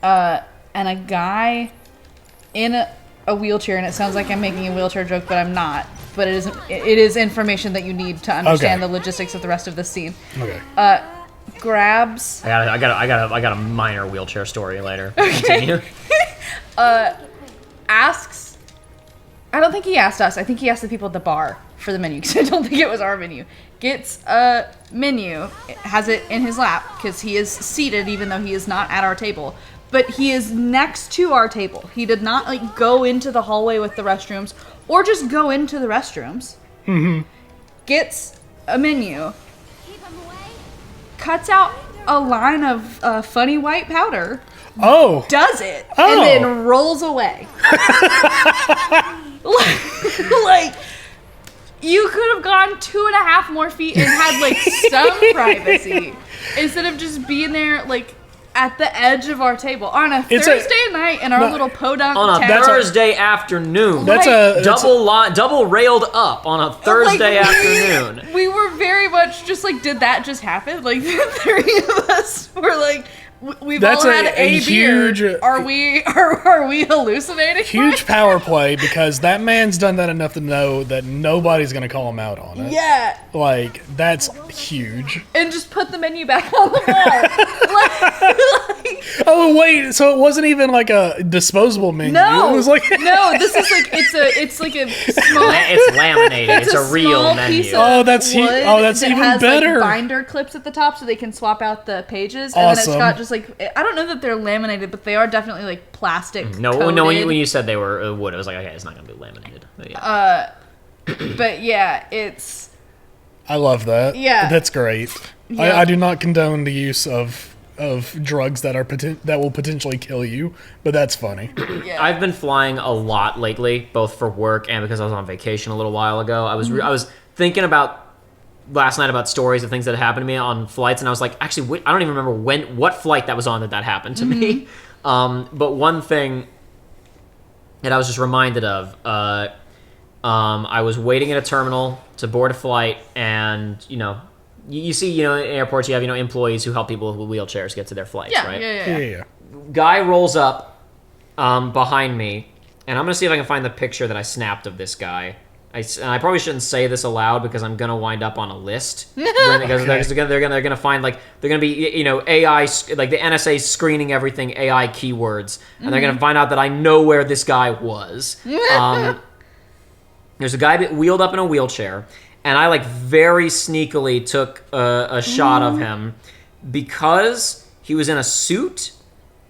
and a guy in a wheelchair, and it sounds like I'm making a wheelchair joke, but I'm not. But it is information that you need to understand the logistics of the rest of the scene. Okay. Grabs. I got a minor wheelchair story later. Continue. Asks. I don't think he asked us. I think he asked the people at the bar for the menu, because I don't think it was our menu. Gets a menu, has it in his lap, because he is seated even though he is not at our table. But he is next to our table. He did not like go into the hallway with the restrooms or just go into the restrooms. Mm-hmm. Gets a menu. Cuts out a line of funny white powder. Oh. Does it. Oh. And then rolls away. like, you could have gone 2.5 more feet and had like some privacy instead of just being there like at the edge of our table on a Thursday night in our little podunk on a town. Thursday afternoon. That's double railed up on a Thursday afternoon. We were very much just like, did that just happen? Like the three of us were like, we've all had a beer. Huge, are we hallucinating? Huge power play, because that man's done that enough to know that nobody's gonna call him out on it. Yeah. Like, that's huge. And just put the menu back on the wall. Oh wait, so it wasn't even like a disposable menu. No, it was like no. This is like it's like a small. It's laminated. It's a real menu. Oh, that's that's even has, better. Like, binder clips at the top so they can swap out the pages, and then it's got just like, I don't know that they're laminated, but they are definitely like plastic. No, when you said they were wood, I was like, okay, it's not gonna be laminated. But yeah. But yeah, it's. I love that. Yeah, that's great. Yeah. I do not condone the use of drugs that will potentially kill you, but that's funny. Yeah. I've been flying a lot lately, both for work and because I was on vacation a little while ago. I was thinking about last night about stories of things that happened to me on flights, and I was like, actually, I don't even remember what flight that was on that happened to me. But one thing that I was just reminded of, I was waiting at a terminal to board a flight, and you see, in airports you have employees who help people with wheelchairs get to their flights, right? Yeah. Guy rolls up behind me, and I'm gonna see if I can find the picture that I snapped of this guy. I probably shouldn't say this aloud because I'm gonna wind up on a list. Because they're gonna find they're gonna be AI, like the NSA screening everything AI keywords, and they're gonna find out that I know where this guy was. There's a guy that wheeled up in a wheelchair, and I very sneakily took a shot of him because he was in a suit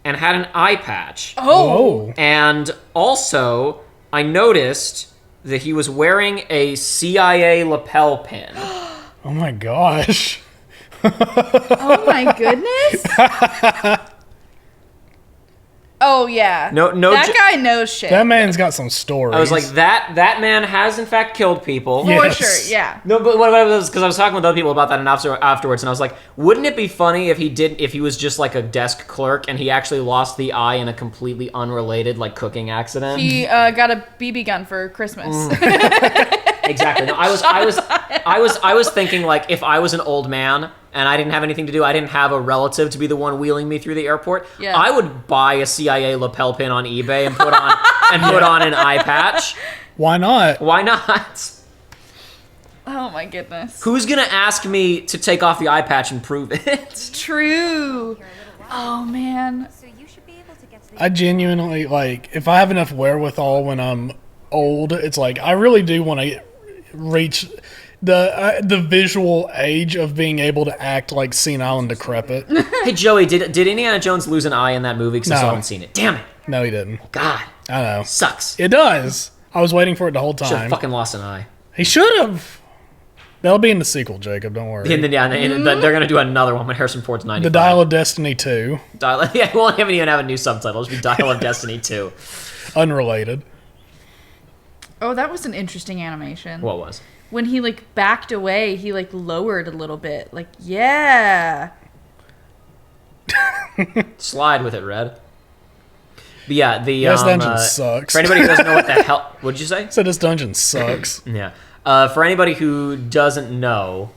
and had an eye patch. Oh, and also I noticed that he was wearing a CIA lapel pin. Oh my gosh. Oh my goodness. Oh yeah. No. That guy knows shit. That man's got some stories. I was like, that man has in fact killed people. For sure, yeah. No, but what it was, because I was talking with other people about that afterwards, and I was like, wouldn't it be funny if he was just like a desk clerk and he actually lost the eye in a completely unrelated cooking accident? He got a BB gun for Christmas. Exactly. No, I was thinking if I was an old man and I didn't have anything to do, I didn't have a relative to be the one wheeling me through the airport, I would buy a CIA lapel pin on eBay and put on an eye patch. Why not? Why not? Oh my goodness. Who's gonna ask me to take off the eye patch and prove it? True. Oh man. I genuinely, like, if I have enough wherewithal when I'm old, it's like, I really do want to reach the visual age of being able to act like senile and decrepit. Hey, Joey, did Indiana Jones lose an eye in that movie? Because I still No. haven't seen it. Damn it. No, he didn't. God. I know. Sucks. It does. I was waiting for it the whole Should have time. fucking lost an eye. He should have. That'll be in the sequel, Jacob. Don't worry. They're going to do another one when Harrison Ford's 95. The Dial of Destiny 2. Yeah, we won't even have a new subtitle. It'll be Dial of Destiny 2. Unrelated. Oh, that was an interesting animation. What was? When he, like, backed away, he, like, lowered a little bit. Like, yeah. Slide with it, Red. But yeah, This dungeon sucks. For anybody who doesn't know what the hell... What'd you say? So this dungeon sucks. Yeah. For anybody who doesn't know,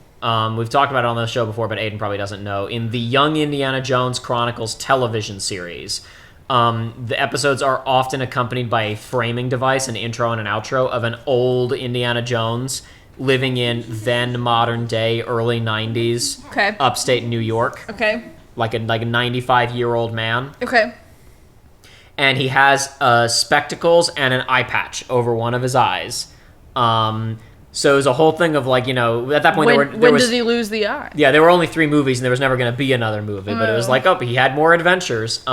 we've talked about it on the show before, but Aiden probably doesn't know. In the Young Indiana Jones Chronicles television series, the episodes are often accompanied by a framing device, an intro and an outro of an old Indiana Jones living in then modern day early 90s Okay. upstate New York, Okay. like a 95-year-old man. Okay. And he has spectacles and an eye patch over one of his eyes. So it was a whole thing of, like, you know, at that point When does he lose the eye? Yeah, there were only 3 movies, and there was never going to be another movie. But it was like, oh, he had more adventures.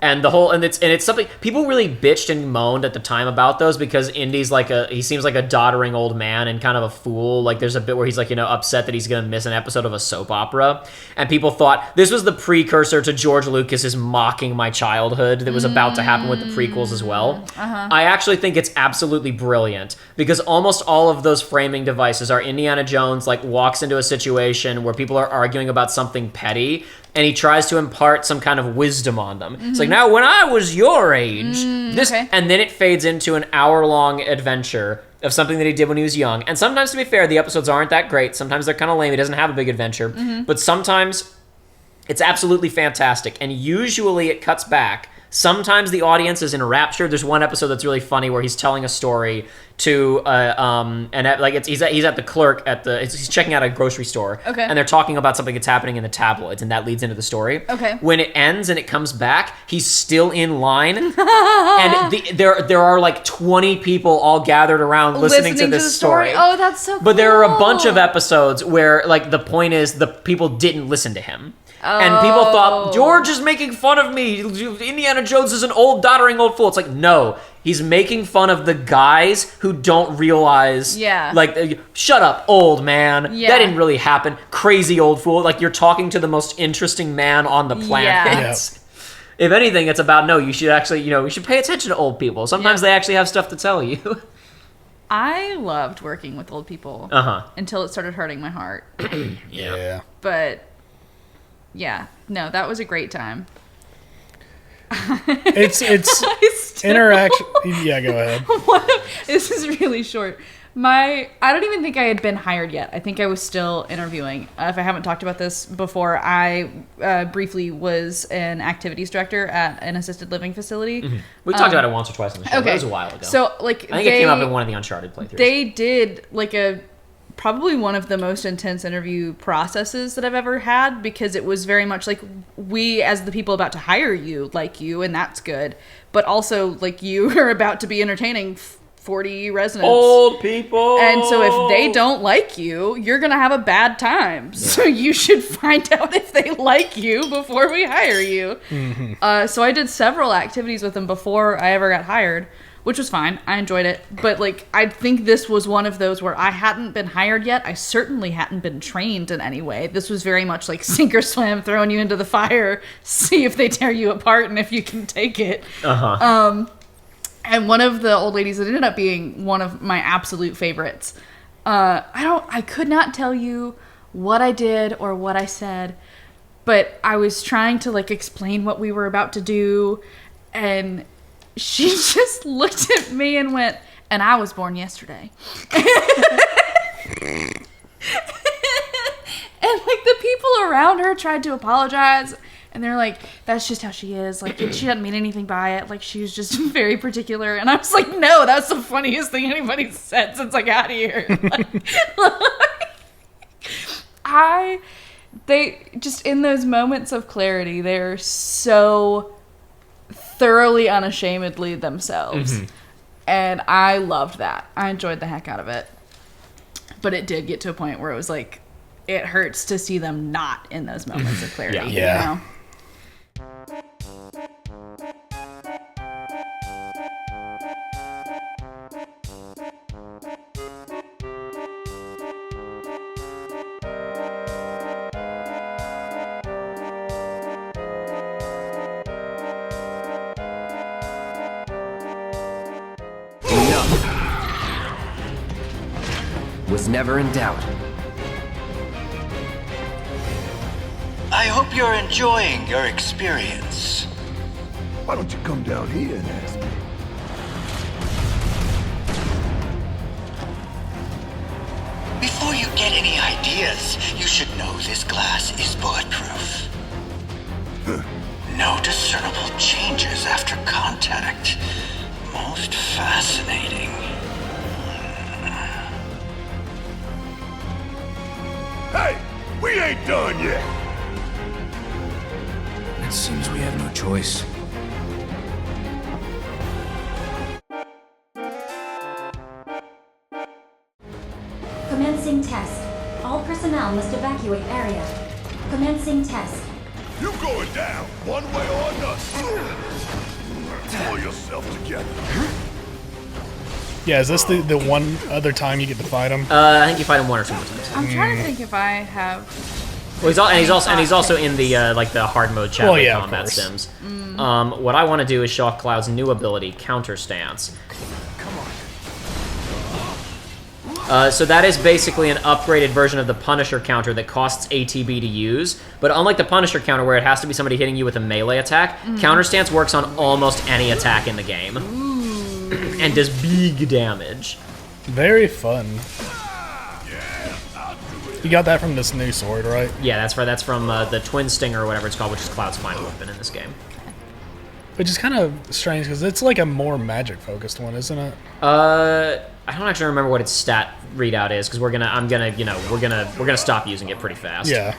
And the whole, and it's something people really bitched and moaned at the time about those, because Indy's he seems like a doddering old man and kind of a fool. Like, there's a bit where he's, like, you know, upset that he's going to miss an episode of a soap opera, and people thought this was the precursor to George Lucas's mocking my childhood that was about to happen with the prequels as well. I actually think it's absolutely brilliant, because almost all of those framing devices are Indiana Jones, like, walks into a situation where people are arguing about something petty, and he tries to impart some kind of wisdom on them. It's like, now, when I was your age, this, okay. and then it fades into an hour-long adventure of something that he did when he was young. And sometimes, to be fair, the episodes aren't that great. Sometimes they're kind of lame. He doesn't have a big adventure. But sometimes it's absolutely fantastic. And usually it cuts back. Sometimes the audience is enraptured. There's one episode that's really funny where he's telling a story to he's at the clerk he's checking out a grocery store. Okay. And they're talking about something that's happening in the tabloids, and that leads into the story. Okay. When it ends and it comes back, he's still in line, and there are like 20 people all gathered around listening to this story. Oh, that's so cool. But there are a bunch of episodes where, like, the point is the people didn't listen to him. And people thought, George is making fun of me. Indiana Jones is an old, doddering old fool. It's like, no. He's making fun of the guys who don't realize, like, shut up, old man. Yeah. That didn't really happen. Crazy old fool. Like, you're talking to the most interesting man on the planet. Yeah. If anything, it's about, no, you should actually, you should pay attention to old people. Sometimes they actually have stuff to tell you. I loved working with old people until it started hurting my heart. Yeah. But... yeah, no, that was a great time. It's interaction. Yeah, go ahead. This is really short. I don't even think I had been hired yet. I think I was still interviewing. If I haven't talked about this before, I briefly was an activities director at an assisted living facility. We talked about it once or twice on the show. Okay. That was a while ago. So, like, I think it came up in one of the Uncharted playthroughs. They did, like, probably one of the most intense interview processes that I've ever had, because it was very much like, we as the people about to hire you like you, and that's good, but also, like, you are about to be entertaining 40 residents, old people, and so if they don't like you, you're gonna have a bad time. So you should find out if they like you before we hire you. So I did several activities with them before I ever got hired, which was fine. I enjoyed it. But, like, I think this was one of those where I hadn't been hired yet. I certainly hadn't been trained in any way. This was very much like sink or swim, throwing you into the fire, see if they tear you apart and if you can take it. And one of the old ladies that ended up being one of my absolute favorites. I could not tell you what I did or what I said, but I was trying to, like, explain what we were about to do, and she just looked at me and went, and I was born yesterday. And, like, the people around her tried to apologize, and they're like, that's just how she is. Like, she doesn't mean anything by it. Like, she was just very particular. And I was like, no, that's the funniest thing anybody's said since I got here. They just, in those moments of clarity, they're so thoroughly unashamedly themselves. And I loved that. I enjoyed the heck out of it. But it did get to a point where it was like, it hurts to see them not in those moments of clarity. Yeah. You know? Was never in doubt. I hope you're enjoying your experience. Why don't you come down here and ask me? Before you get any ideas, you should know this glass is bulletproof. No discernible changes after contact. Most fascinating. Hey, we ain't done yet. It seems we have no choice. Commencing test. All personnel must evacuate area. Commencing test. You going down, one way or another. Pull yourself together. Yeah, is this the one other time you get to fight him? I think you fight him 1 or 2 more times. I'm trying to think if I have... Well, he's also in the like the hard mode chat with combat sims. What I want to do is show off Cloud's new ability, Counter Stance. So that is basically an upgraded version of the Punisher counter that costs ATB to use. But unlike the Punisher counter, where it has to be somebody hitting you with a melee attack, Counter Stance works on almost any attack in the game. And does big damage. Very fun. You got that from this new sword, right? Yeah, that's from the Twin Stinger or whatever it's called, which is Cloud's final weapon in this game. Which is kind of strange because it's like a more magic-focused one, isn't it? I don't actually remember what its stat readout is because we're gonna stop using it pretty fast. Yeah.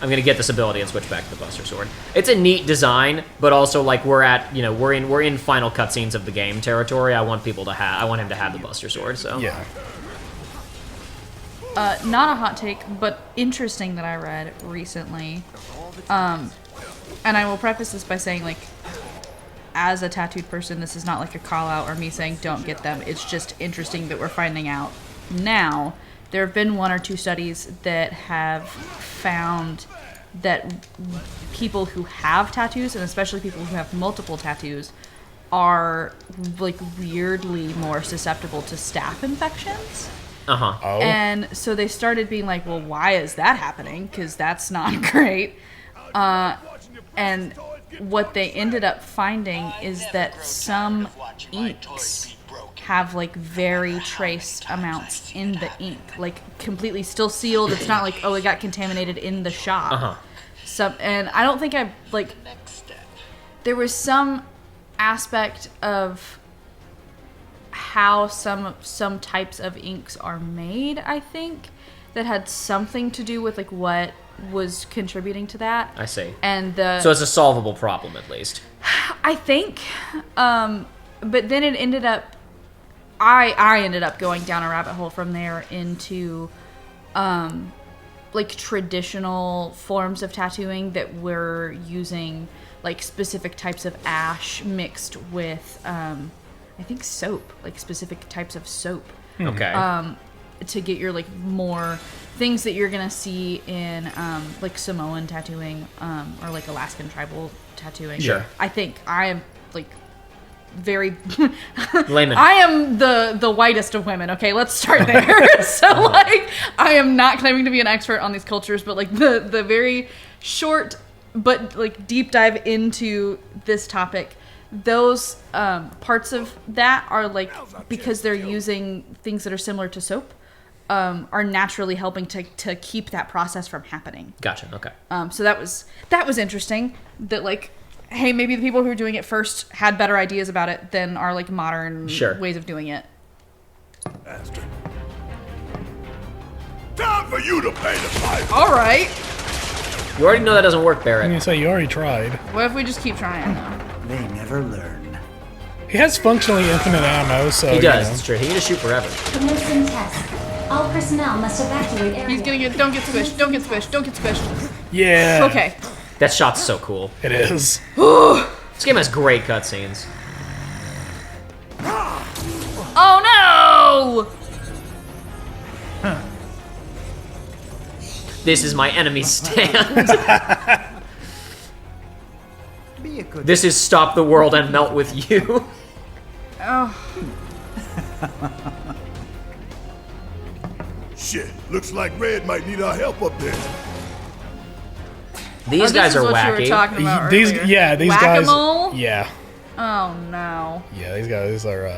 I'm gonna get this ability and switch back to the Buster Sword. It's a neat design, but also like we're in final cutscenes of the game territory. I want him to have the Buster Sword. So yeah. Not a hot take, but interesting that I read recently. And I will preface this by saying, like, as a tattooed person, this is not like a call out or me saying don't get them. It's just interesting that we're finding out now. There have been 1 or 2 studies that have found that people who have tattoos, and especially people who have multiple tattoos, are like weirdly more susceptible to staph infections. Uh-huh. Oh. And so they started being like, well, why is that happening? Because that's not great. And what they ended up finding is that some inks have like very trace amounts in the ink, like completely still sealed. It's not like, oh, it got contaminated in the shop. Uh-huh. And I don't think there was some aspect of how some types of inks are made, I think, that had something to do with like what was contributing to that. I see. And so it's a solvable problem at least. I think, but then it ended up. I ended up going down a rabbit hole from there into, like traditional forms of tattooing that were using like specific types of ash mixed with, I think soap, like specific types of soap. Okay. To get your like more things that you're gonna see in like Samoan tattooing or like Alaskan tribal tattooing. Sure. I think I am like very layman. I am the whitest of women. Okay, let's start there. So like I am not claiming to be an expert on these cultures, but like the very short but like deep dive into this topic. Those parts of that are like, because they're using things that are similar to soap, are naturally helping to keep that process from happening. Gotcha. Okay. So that was interesting. That like, hey, maybe the people who were doing it first had better ideas about it than our like modern ways of doing it. Bastard. Time for you to pay the piper. All right. You already know that doesn't work, Barrett. I'm gonna say you already tried. What if we just keep trying though? They never learn. He has functionally infinite ammo, so He you does. know. It's true. He can just shoot forever. Commencing test. All personnel must evacuate area. He's gonna get. Don't get squished. Don't get squished. Don't get squished. Yeah. Okay. That shot's so cool. It is. This game has great cutscenes. Oh no! This is my enemy stand. Be a good This is stop the world and melt with you. Oh. Shit, looks like Red might need our help up there. These Oh, guys this is are what you wacky. were talking about These, earlier. yeah, these Whack-a-mole? guys. Yeah, Oh no. yeah, these guys are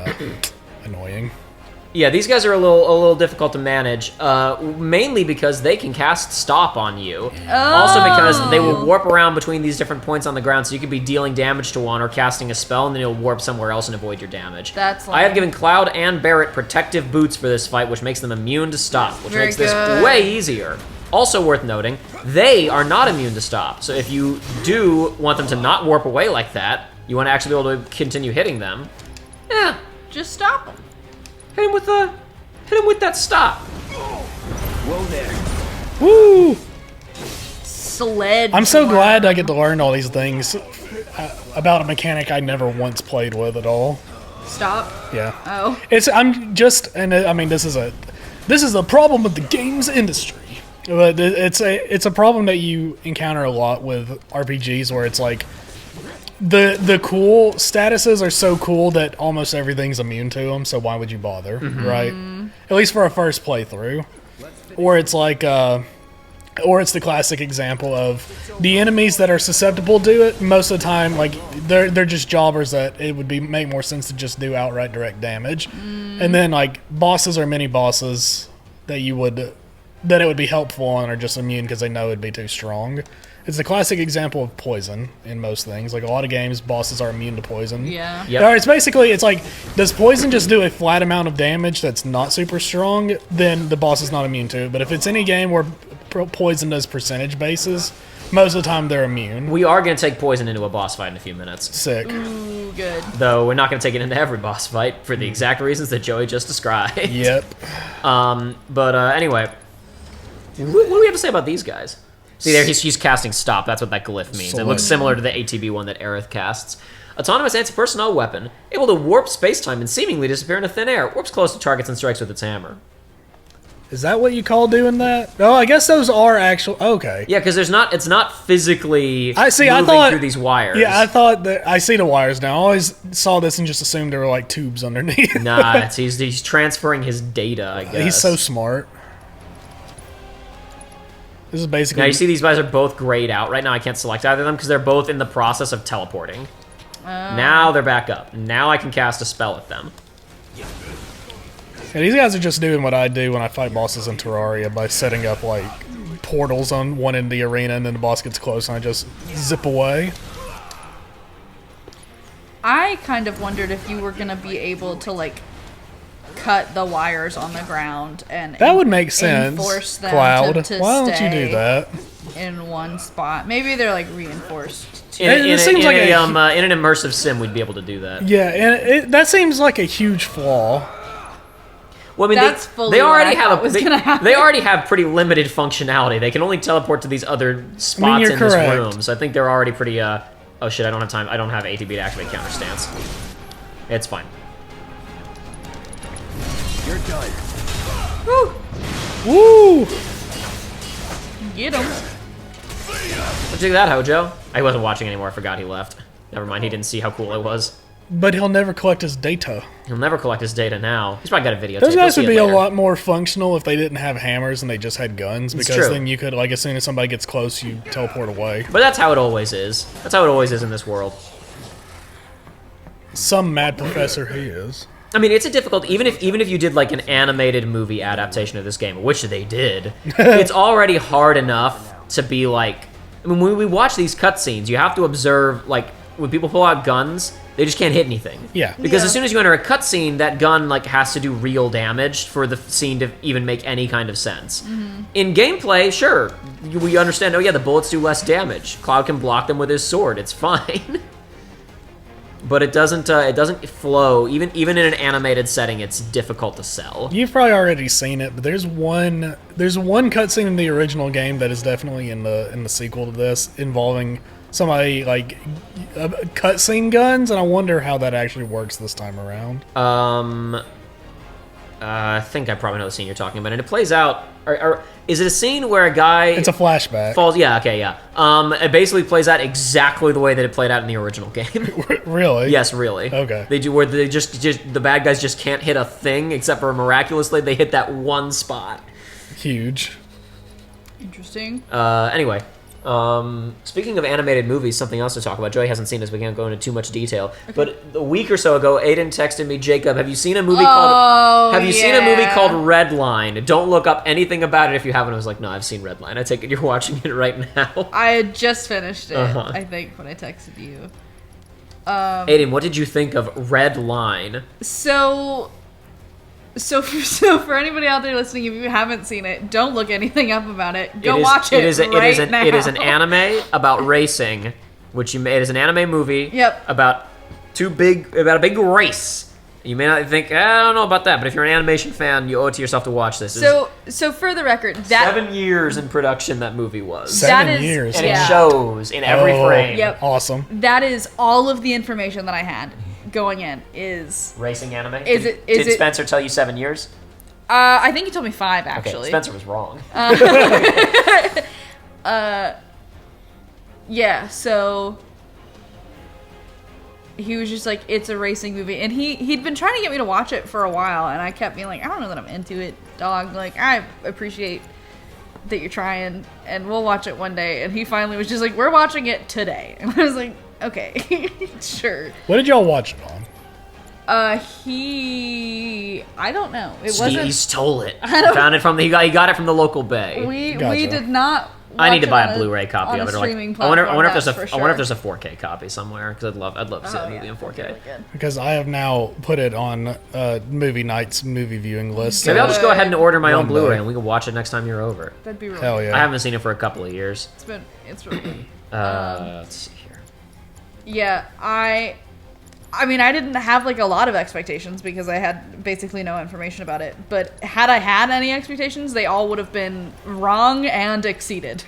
annoying. Yeah, these guys are a little difficult to manage, mainly because they can cast stop on you. Also because they will warp around between these different points on the ground, so you could be dealing damage to one or casting a spell, and then you'll warp somewhere else and avoid your damage. That's I have lame. given Cloud and Barrett protective boots for this fight, which makes them immune to stop, which Very makes this good. way easier. Also worth noting, they are not immune to stop, so if you do want them to not warp away like that, you want to actually be able to continue hitting them, yeah, Just stop him. hit him with that stop. Whoa there. Woo! Sled. I'm so glad I get to learn all these things about a mechanic I never once played with at all. Stop. Yeah. Oh. I mean, this is a problem with the games industry. But it's a problem that you encounter a lot with RPGs where it's like the cool statuses are so cool that almost everything's immune to them. So why would you bother, right? At least for a first playthrough, or it's like or it's the classic example of the enemies that are susceptible to it. Most of the time, like they're just jobbers that it would make more sense to just do outright direct damage, and then like bosses or mini bosses that it would be helpful on are just immune because they know it'd be too strong. It's the classic example of poison in most things. Like a lot of games, bosses are immune to poison. Yeah. Yep. Or it's like, does poison just do a flat amount of damage that's not super strong? Then the boss is not immune to it. But if it's any game where poison does percentage basis, most of the time they're immune. We are going to take poison into a boss fight in a few minutes. Sick. Ooh, good. Though we're not going to take it into every boss fight for the exact reasons that Joey just described. Yep. But anyway, what do we have to say about these guys? See there, he's casting stop. That's what that glyph means. It looks similar to the ATB one that Aerith casts. Autonomous anti-personnel weapon, able to warp space-time and seemingly disappear into thin air. Warps close to targets and strikes with its hammer. Is that what you call doing that? Oh, I guess those are actual. Okay. Yeah, because it's not physically I moving thought through these wires. Yeah, I thought that I see the wires now. I always saw this and just assumed there were like tubes underneath. Nah, he's transferring his data, I guess. He's so smart. This is basically. Now you see these guys are both grayed out. Right now I can't select either of them because they're both in the process of teleporting. Now they're back up. Now I can cast a spell at them. Yeah, these guys are just doing what I do when I fight bosses in Terraria by setting up like portals on one end of the arena, and then the boss gets close and I just zip away. I kind of wondered if you were gonna be able to like cut the wires on the ground and That would make sense. enforce them Cloud, to why don't you stay do that? in one spot. Maybe they're like reinforced. Too. It seems like in an immersive sim, we'd be able to do that. Yeah, and that seems like a huge flaw. Well, I mean, That's fully they already what I have thought was gonna happen. they already have pretty limited functionality. They can only teleport to these other spots you're in this correct. room. So I think they're already pretty. Oh shit! I don't have time. I don't have ATB to activate counter stance. It's fine. You're done. Woo! Get them. What'd you think of that, Hojo? I wasn't watching anymore. I forgot he left. Never mind. He didn't see how cool it was. But he'll never collect his data. He'll never collect his data now. He's probably got a videotape. Those You'll guys see would it be a later. lot more functional if they didn't have hammers and they just had guns, It's because true. then you could, like, as soon as somebody gets close, you teleport away. But that's how it always is. That's how it always is in this world. Some mad professor he is. I mean, it's a difficult. Even if you did like an animated movie adaptation of this game, which they did, it's already hard enough to be like. I mean, when we watch these cutscenes, you have to observe like when people pull out guns, they just can't hit anything. Yeah. Because Yeah. as soon as you enter a cutscene, that gun like has to do real damage for the scene to even make any kind of sense. In gameplay, sure, we understand. Oh yeah, the bullets do less damage. Cloud can block them with his sword. It's fine. but it doesn't flow. Even in an animated setting, it's difficult to sell. You've probably already seen it, but there's one cutscene in the original game that is definitely in the sequel to this, involving somebody like cutscene guns, and I wonder how that actually works this time around. I think I probably know the scene you're talking about, and it plays out. Is it a scene where a guy? It's a flashback. Falls. Yeah. Okay. Yeah. It basically plays out exactly the way that it played out in the original game. Really? Yes. Really. Okay. They do where they just the bad guys just can't hit a thing except for miraculously they hit that one spot. Huge. Interesting. Anyway. Speaking of animated movies, something else to talk about. Joey hasn't seen this. We can't go into too much detail. Okay. But a week or so ago, Aiden texted me, Jacob, have you seen a movie called? Have you seen a movie called Red Line? Don't look up anything about it if you haven't. I was like, no, I've seen Red Line. I take it you're watching it right now. I had just finished it. I think when I texted you. Aiden, what did you think of Red Line? So for anybody out there listening, if you haven't seen it, don't look anything up about it. Go watch it right now. It is an anime about racing, it is an anime movie. Yep. About a big race. You may not think, I don't know about that, but if you're an animation fan, you owe it to yourself to watch this. So for the record, that 7 years in production that movie was. 7 years. And it shows in every frame. Yep. Awesome. That is all of the information that I had going in is racing anime. Did Spencer tell you 7 years? I think he told me 5 actually. Okay, Spencer was wrong. Yeah, so he was just like, it's a racing movie, and he'd been trying to get me to watch it for a while, and I kept being like, I don't know that I'm into it, dog. Like, I appreciate that you're trying, and we'll watch it one day. And he finally was just like, we're watching it today, and I was like, okay, sure. What did y'all watch it on? I don't know. It wasn't. He stole it. Found it from he got it from the local bay. We did not. I need to buy a Blu-ray copy of it. I wonder if there's a 4K copy somewhere because I'd love to see that movie in 4K. Really good. Because I have now put it on movie night's movie viewing list. Maybe I'll just go ahead and order my own Blu-ray and we can watch it next time you're over. That'd be really Hell yeah. I haven't seen it for a couple of years. It's really good. Let's see here. Yeah, I mean, I didn't have like a lot of expectations because I had basically no information about it. But had I had any expectations, they all would have been wrong and exceeded.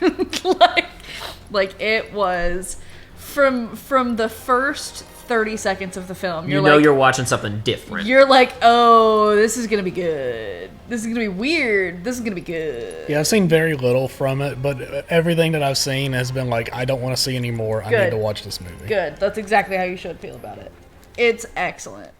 like it was from the first 30 seconds of the film. You're watching something different. You're like, oh, this is gonna be good. This is gonna be weird. This is gonna be good. Yeah, I've seen very little from it, but everything that I've seen has been like, I don't want to see any more. I need to watch this movie. Good. That's exactly how you should feel about it. It's excellent.